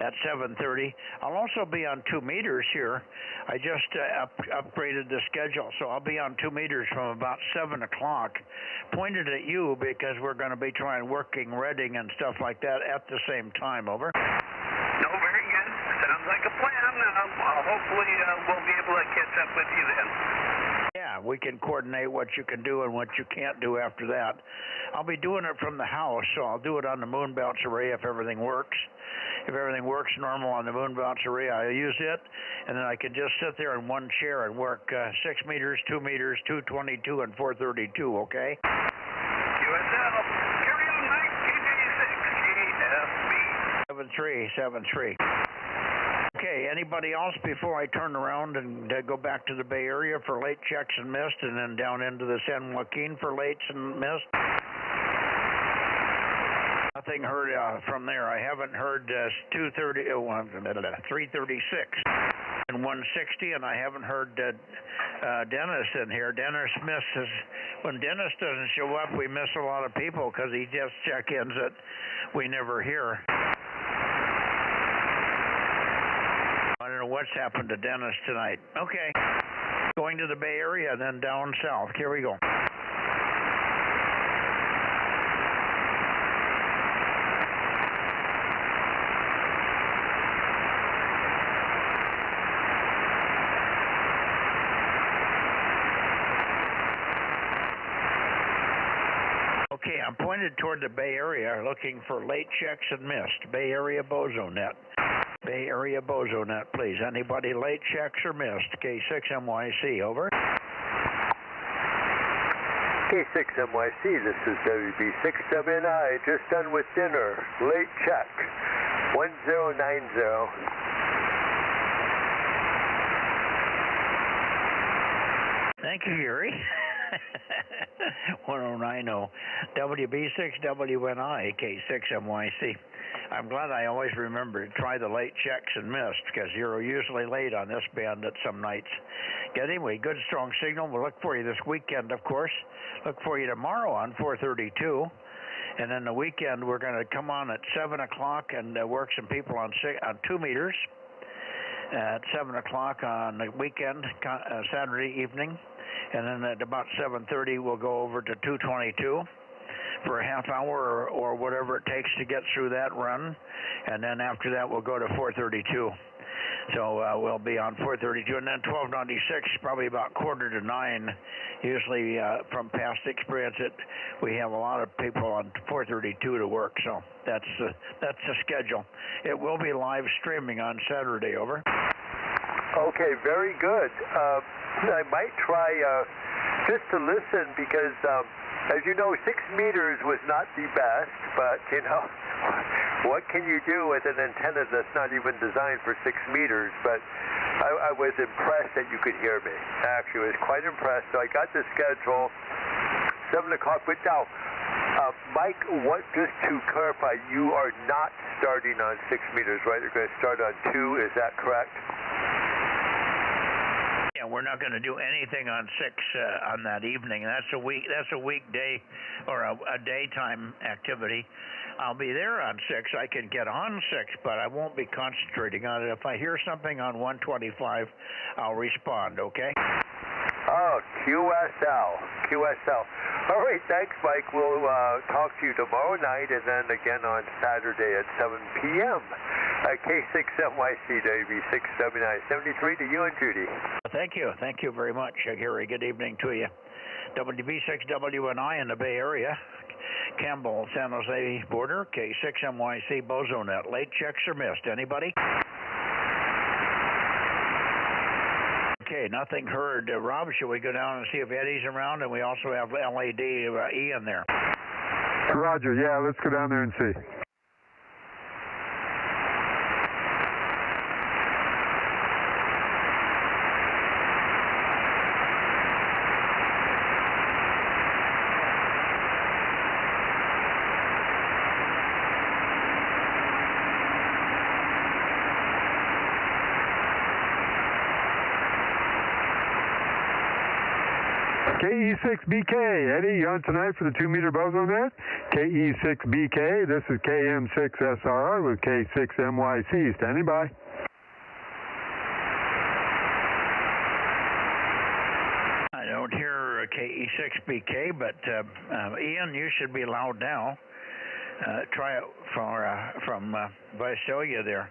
at 7:30. I'll also be on 2 meters here. I just upgraded the schedule, so I'll be on 2 meters from about 7 o'clock, pointed at you because we're going to be trying working Reading and stuff like that at the same time. Over. No, very good. Sounds like a plan. Hopefully we'll be able to catch up with you then. Yeah, we can coordinate what you can do and what you can't do after that. I'll be doing it from the house, so I'll do it on the moon bounce array if everything works. If everything works normal on the moon bounce array, I'll use it, and then I can just sit there in one chair and work 6 meters, 2 meters, 222, and 432, okay? USL. Carry on, Mike. KJ6 GFB. 7373. Okay, anybody else before I turn around and go back to the Bay Area for late checks and mist, and then down into the San Joaquin for lates and mist? Nothing heard from there. I haven't heard 336 and 160, and I haven't heard Dennis in here. Dennis misses. When Dennis doesn't show up, we miss a lot of people because he just check-ins that we never hear. I don't know what's happened to Dennis tonight. Okay. Going to the Bay Area, then down south. Here we go. Okay, I'm pointed toward the Bay Area looking for late checks and mist. Bay Area Bozo Net. Bay Area Bozo Net, please. Anybody late checks or missed? K6MYC, over. K6MYC, this is WB6WNI, just done with dinner, late check, 1090. Thank you, Gary. 1090 WB6WNI, K6MYC. I'm glad I always remember to try the late checks and missed, because you're usually late on this band at some nights. Anyway, good strong signal. We'll look for you this weekend, of course. Look for you tomorrow on 432. And then the weekend, we're going to come on at 7 o'clock and work some people on 2 meters at 7 o'clock on the weekend, Saturday evening. And then at about 7:30, we'll go over to 222 for a half hour or whatever it takes to get through that run. And then after that, we'll go to 432. So we'll be on 432, and then 1296, probably about 8:45. Usually, from past experience, we have a lot of people on 432 to work. So that's the schedule. It will be live streaming on Saturday. Over. Okay, very good. I might try just to listen because, as you know, 6 meters was not the best, but, you know, what can you do with an antenna that's not even designed for 6 meters? But I was impressed that you could hear me. Actually, I was quite impressed. So I got the schedule, 7 o'clock. But now, Mike, just to clarify, you are not starting on 6 meters, right? You're going to start on 2, is that correct? Yeah, we're not going to do anything on 6 on that evening. That's a weekday or a daytime activity. I'll be there on 6. I can get on 6, but I won't be concentrating on it. If I hear something on 125, I'll respond, okay? Oh, QSL. All right, thanks, Mike. We'll talk to you tomorrow night and then again on Saturday at 7 p.m. K6MYC, WB679, 73 to you and Judy. Thank you. Thank you very much, Gary. Good evening to you. WB6WNI in the Bay Area. Campbell, San Jose border, K6MYC, Bozo Net. Late checks are missed. Anybody? Okay, nothing heard. Rob, should we go down and see if Eddie's around? And we also have LAD Ian there. Roger, yeah, let's go down there and see. KE6BK, Eddie, you on tonight for the 2 meter Bozo Net? KE6BK, this is KM6SRR with K6MYC, standing by. I don't hear KE6BK, but Ian, you should be loud now. Try it from Visalia there.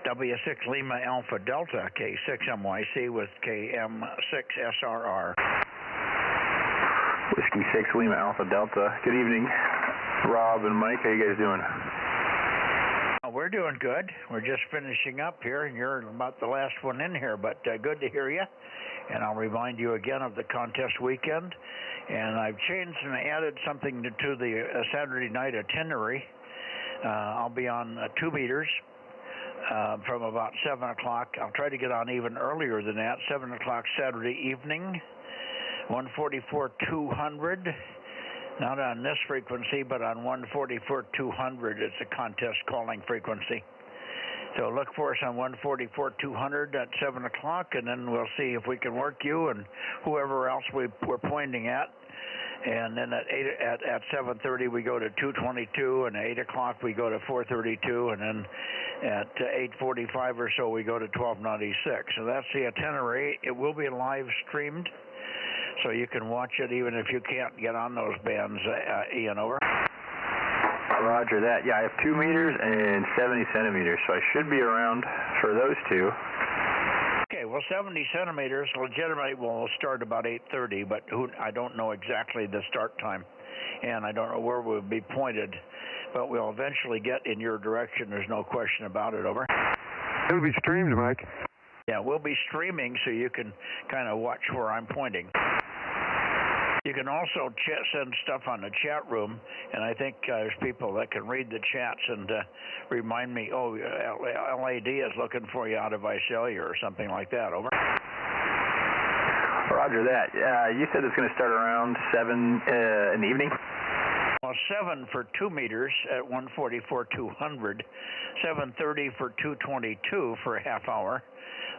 W6 Lima Alpha Delta, K6MYC with KM6SRR. Whiskey 6 Lima Alpha Delta. Good evening, Rob and Mike. How you guys doing? We're doing good. We're just finishing up here, and you're about the last one in here, but good to hear you. And I'll remind you again of the contest weekend. And I've changed and added something to the Saturday night itinerary. I'll be on 2 meters from about 7 o'clock. I'll try to get on even earlier than that, 7 o'clock Saturday evening. 144-200, not on this frequency, but on 144-200. It's a contest calling frequency. So look for us on 144-200 at 7 o'clock, and then we'll see if we can work you and whoever else we're pointing at. And then at 7:30 we go to 222, and at 8 o'clock we go to 432, and then at 8:45 or so we go to 1296. So that's the itinerary. It will be live streamed, so you can watch it even if you can't get on those bands. Ian, over. Roger that. Yeah, I have 2 meters and 70 centimeters, so I should be around for those two. Okay, well, 70 centimeters legitimately will start about 8:30, but I don't know exactly the start time, and I don't know where we'll be pointed, but we'll eventually get in your direction. There's no question about it. Over. It'll be streamed, Mike. Yeah, we'll be streaming so you can kind of watch where I'm pointing. You can also send stuff on the chat room, and I think there's people that can read the chats and remind me, oh, LAD is looking for you out of Visalia or something like that. Over. Roger that. You said it's going to start around 7 in the evening? Well, 7 for 2 meters at 144-200, 7:30 for 222 for a half hour.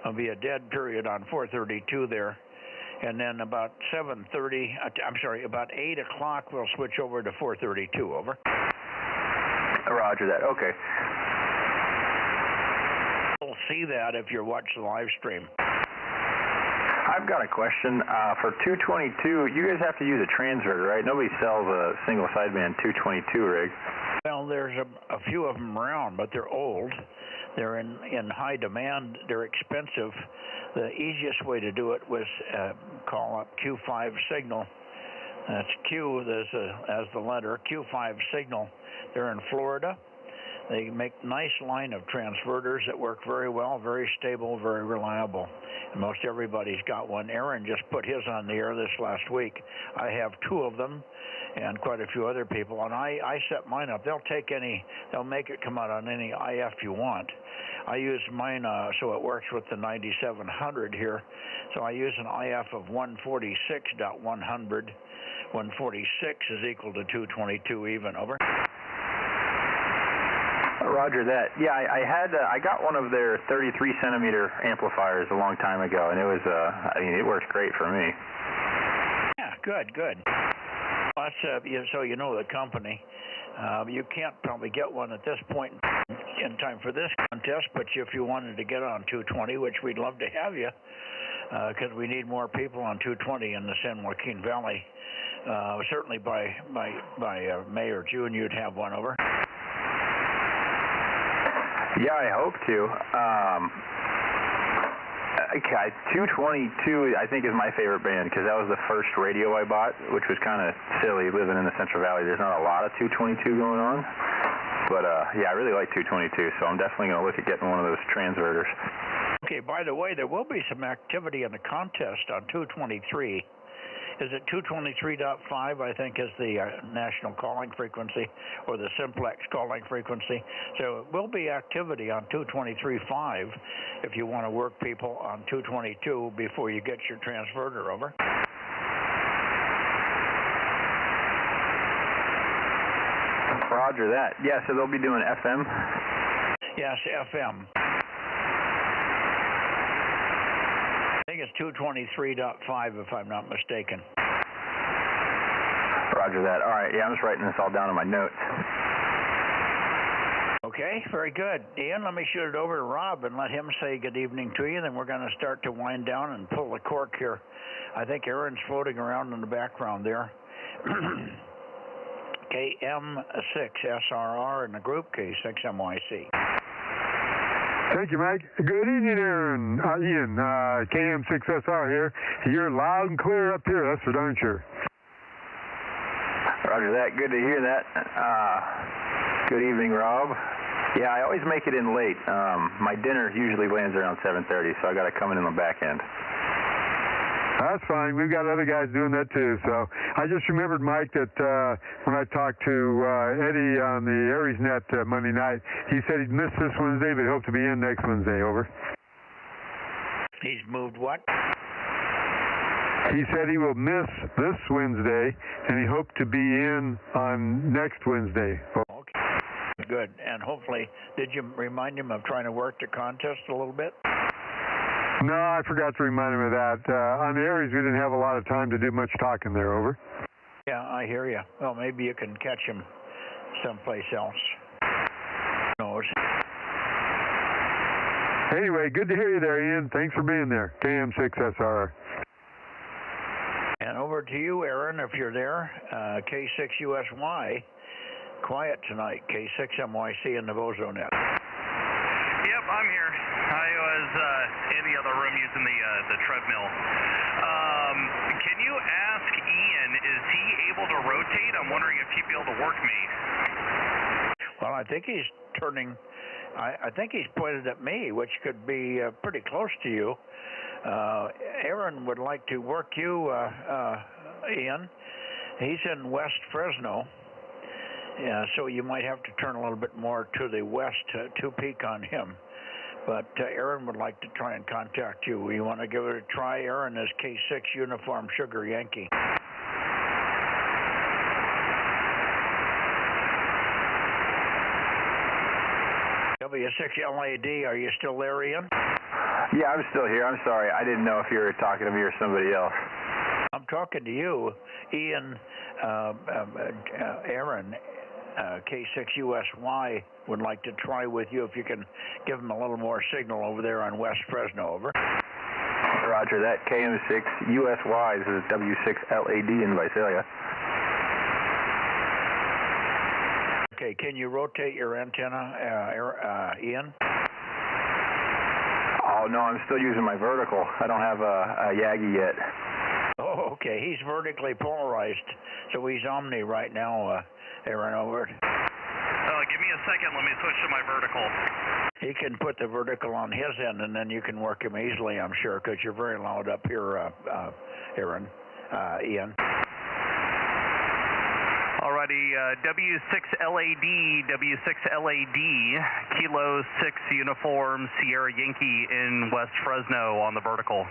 There'll be a dead period on 432 there. And then about 8 o'clock, we'll switch over to 432, over. Roger that, okay. You'll see that if you're watching the live stream. I've got a question. For 222, you guys have to use a transverter, right? Nobody sells a single sideband 222 rig. Well, there's a few of them around, but they're old. They're in high demand. They're expensive. The easiest way to do it was call up Q5 Signal. That's Q as the letter, Q5 Signal. They're in Florida. They make nice line of transverters that work very well, very stable, very reliable. And most everybody's got one. Aaron just put his on the air this last week. I have 2 of them and quite a few other people. And I set mine up. They'll make it come out on any IF you want. I use mine so it works with the 9700 here. So I use an IF of 146.100. 146 is equal to 222 even, over. Roger that. Yeah, I got one of their 33 centimeter amplifiers a long time ago, and it was it works great for me. Yeah, good. That's so you know the company. You can't probably get one at this point in time for this contest, but if you wanted to get on 220, which we'd love to have you, because we need more people on 220 in the San Joaquin Valley. Certainly by May or June, you'd have one, over. Yeah, I hope to. Okay, 222 I think is my favorite band because that was the first radio I bought, which was kind of silly living in the Central Valley. There's not a lot of 222 going on. But yeah, I really like 222, so I'm definitely going to look at getting one of those transverters. Okay, by the way, there will be some activity in the contest on 223. Is it 223.5, I think, is the national calling frequency, or the simplex calling frequency. So it will be activity on 223.5 if you want to work people on 222 before you get your transverter, over. Roger that. Yeah, so they'll be doing FM? Yes, FM. I think it's 223.5 if I'm not mistaken. Roger that. All right, yeah, I'm just writing this all down in my notes. Okay, very good. Ian, let me shoot it over to Rob and let him say good evening to you, then we're going to start to wind down and pull the cork here. I think Aaron's floating around in the background there. KM6SRR in the group, K6MYC. Thank you, Mike. Good evening, Aaron. Ian, KM6SR here. You're loud and clear up here, that's for darn sure. Roger that. Good to hear that. Good evening, Rob. Yeah, I always make it in late. My dinner usually lands around 7:30, so I got to come in on the back end. That's fine. We've got other guys doing that too. So I just remembered, Mike, that when I talked to Eddie on the Aries Net Monday night, he said he'd missed this Wednesday, but he hoped to be in next Wednesday, over. He's moved what? He said he will miss this Wednesday, and he hoped to be in on next Wednesday. Okay. Good. And hopefully, did you remind him of trying to work the contest a little bit? No, I forgot to remind him of that. On the Aries, we didn't have a lot of time to do much talking there, over. Yeah, I hear you. Well, maybe you can catch him someplace else. Who knows? Anyway, good to hear you there, Ian. Thanks for being there. KM6SR. And over to you, Aaron, if you're there. K6USY. Quiet tonight. K6MYC in the Bozo Net. Yep, I'm here. I was in the other room using the treadmill. Can you ask Ian, is he able to rotate? I'm wondering if he'd be able to work me. Well, I think he's turning. I think he's pointed at me, which could be pretty close to you. Aaron would like to work you Ian. He's in West Fresno. Yeah, so you might have to turn a little bit more to the west to peak on him. But Aaron would like to try and contact you. You want to give it a try? Aaron is K6 Uniform Sugar Yankee. W6LAD, are you still there, Ian? Yeah, I'm still here. I'm sorry. I didn't know if you were talking to me or somebody else. I'm talking to you, Ian. Aaron, K6USY would like to try with you if you can give him a little more signal over there on West Fresno. Over. Roger that. KM6USY. This is W6LAD in Visalia. Okay, can you rotate your antenna, Ian? Oh, no, I'm still using my vertical. I don't have a Yagi yet. Oh, okay. He's vertically polarized, so he's omni right now, Aaron, over. Give me a second. Let me switch to my vertical. He can put the vertical on his end, and then you can work him easily, I'm sure, because you're very loud up here, Aaron, Ian. Alrighty, W6LAD, Kilo 6 Uniform Sierra Yankee in West Fresno on the vertical.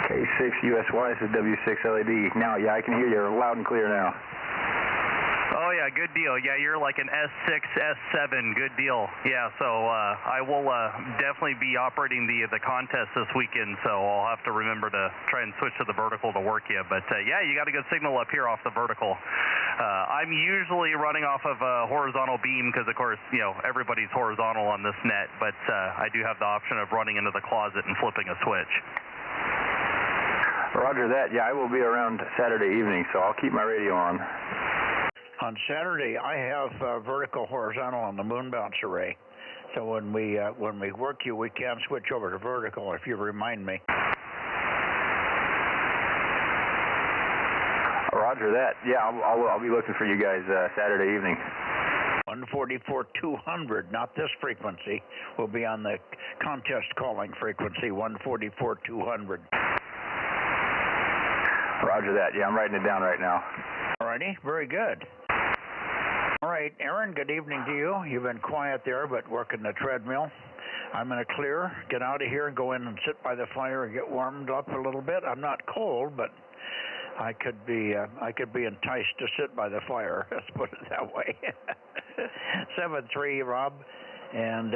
K6USY, this is W6LAD. Now, yeah, I can hear you loud and clear now. Oh, yeah, good deal. Yeah, you're like an S6, S7. Good deal. Yeah, so I will definitely be operating the contest this weekend, so I'll have to remember to try and switch to the vertical to work you. But, yeah, you got a good signal up here off the vertical. I'm usually running off of a horizontal beam because, of course, you know, everybody's horizontal on this net, but I do have the option of running into the closet and flipping a switch. Roger that. Yeah, I will be around Saturday evening, so I'll keep my radio on. On Saturday, I have vertical horizontal on the moon bounce array. So when we work you, we can switch over to vertical if you remind me. Roger that. Yeah, I'll be looking for you guys Saturday evening. 144-200, not this frequency. Will be on the contest calling frequency, 144-200. Roger that. Yeah, I'm writing it down right now. Alrighty, very good. All right, Aaron, good evening to you. You've been quiet there, but working the treadmill. I'm going to clear, get out of here, and go in and sit by the fire and get warmed up a little bit. I'm not cold, but I could be enticed to sit by the fire. Let's put it that way. 7-3, Rob, and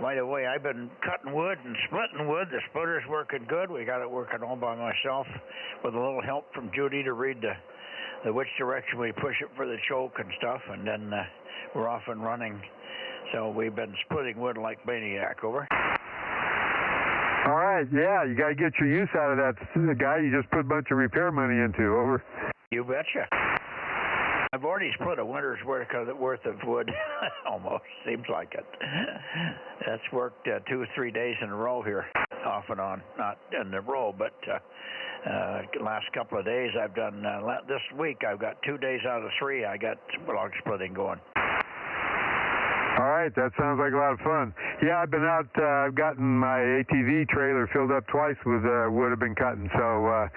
right away, I've been cutting wood and splitting wood. The splitter's working good. We got it working all by myself with a little help from Judy to read the which direction we push it for the choke and stuff, and then we're off and running. So we've been splitting wood like maniac. Over. All right, yeah, you got to get your use out of that guy you just put a bunch of repair money into. Over. You betcha. I've already split a winter's worth of wood. Almost seems like it. That's worked 2-3 days in a row here, off and on. Not in a row, but last couple of days I've done. This week I've got 2 days out of 3. I got log splitting going. All right, that sounds like a lot of fun. Yeah, I've been out. I've gotten my ATV trailer filled up twice with wood I've been cutting. So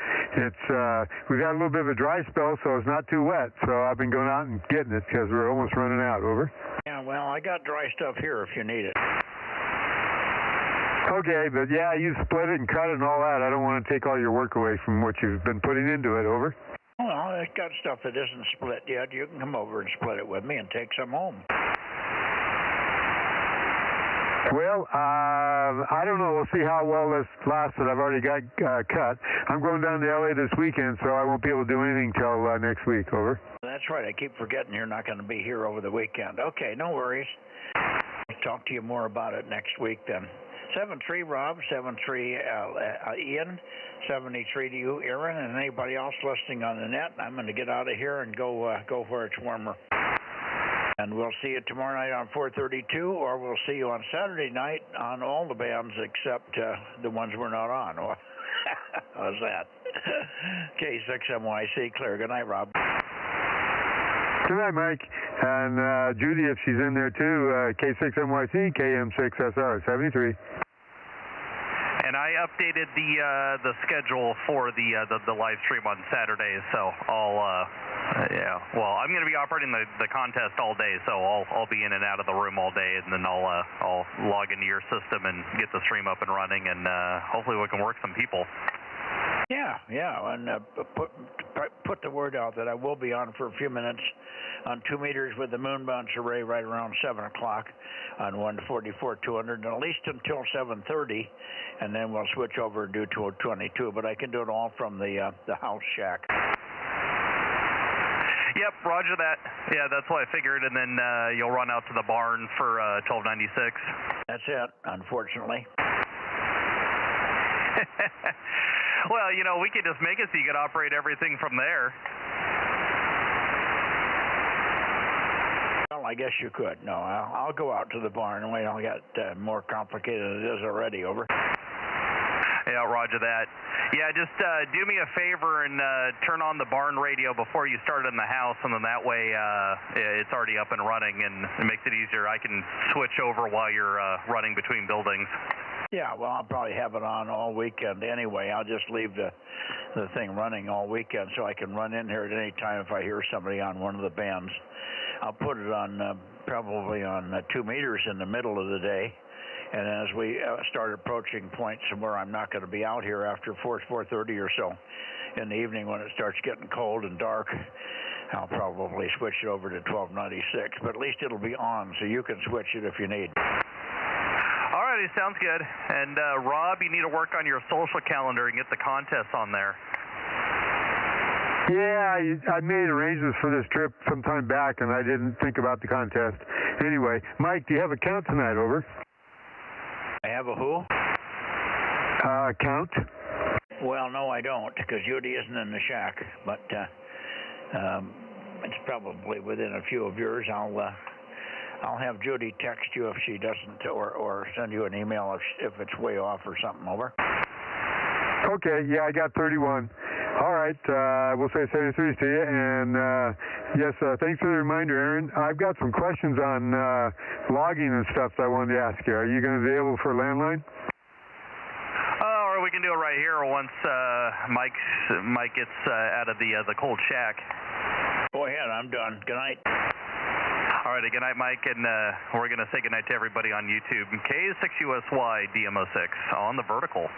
we've got a little bit of a dry spell, so it's not too wet. So I've been going out and getting it because we're almost running out. Over. Yeah, well, I got dry stuff here if you need it. Okay, but yeah, you split it and cut it and all that. I don't want to take all your work away from what you've been putting into it. Over. Well, I got stuff that isn't split yet. You can come over and split it with me and take some home. Well, I don't know. We'll see how well this lasts that I've already got cut. I'm going down to L.A. this weekend, so I won't be able to do anything till next week. Over. That's right. I keep forgetting you're not going to be here over the weekend. Okay, no worries. I'll talk to you more about it next week then. 7-3, Rob. 7-3, Ian. 73 to you, Aaron, and anybody else listening on the net. I'm going to get out of here and go where it's warmer. And we'll see you tomorrow night on 432, or we'll see you on Saturday night on all the bands except the ones we're not on. How's that? K6MYC, clear. Good night, Rob. Good night, Mike. And Judy, if she's in there too, K6MYC, KM6SR, 73. And I updated the schedule for the live stream on Saturday, so I'll yeah. Well, I'm going to be operating the contest all day, so I'll be in and out of the room all day, and then I'll log into your system and get the stream up and running, and hopefully we can work some people. Yeah, and put the word out that I will be on for a few minutes on 2 meters with the moon bounce array right around 7 o'clock on 144-200, and at least until 7:30, and then we'll switch over and do 222. But I can do it all from the house shack. Yep, roger that. Yeah, that's what I figured, and then you'll run out to the barn for 1296. That's it, unfortunately. Well, you know, we could just make it so you could operate everything from there. Well, I guess you could. No, I'll go out to the barn and wait. I'll get more complicated than it is already. Over. Yeah, roger that. Yeah, just do me a favor and turn on the barn radio before you start in the house, and then that way it's already up and running, and it makes it easier. I can switch over while you're running between buildings. Yeah, well, I'll probably have it on all weekend anyway. I'll just leave the thing running all weekend so I can run in here at any time if I hear somebody on one of the bands. I'll put it on probably on 2 meters in the middle of the day. And as we start approaching points where I'm not going to be out here after 4:30 or so in the evening when it starts getting cold and dark, I'll probably switch it over to 1296. But at least it'll be on, so you can switch it if you need. Alrighty, sounds good. And Rob, you need to work on your social calendar and get the contests on there. Yeah, I made arrangements for this trip some time back, and I didn't think about the contest. Anyway, Mike, do you have a count tonight? Over. I have a who? Count? Well, no, I don't, because Judy isn't in the shack. But it's probably within a few of yours. I'll have Judy text you if she doesn't, or send you an email if it's way off or something. Over. Okay, yeah, I got 31. All right, we'll say 73 to you. And yes, thanks for the reminder, Aaron. I've got some questions on logging and stuff that I wanted to ask you. Are you going to be able for landline? Or we can do it right here once Mike gets out of the cold shack. Go ahead, I'm done. Good night. All right, good night, Mike, and we're going to say good night to everybody on YouTube. K6USY DMO6 on the vertical.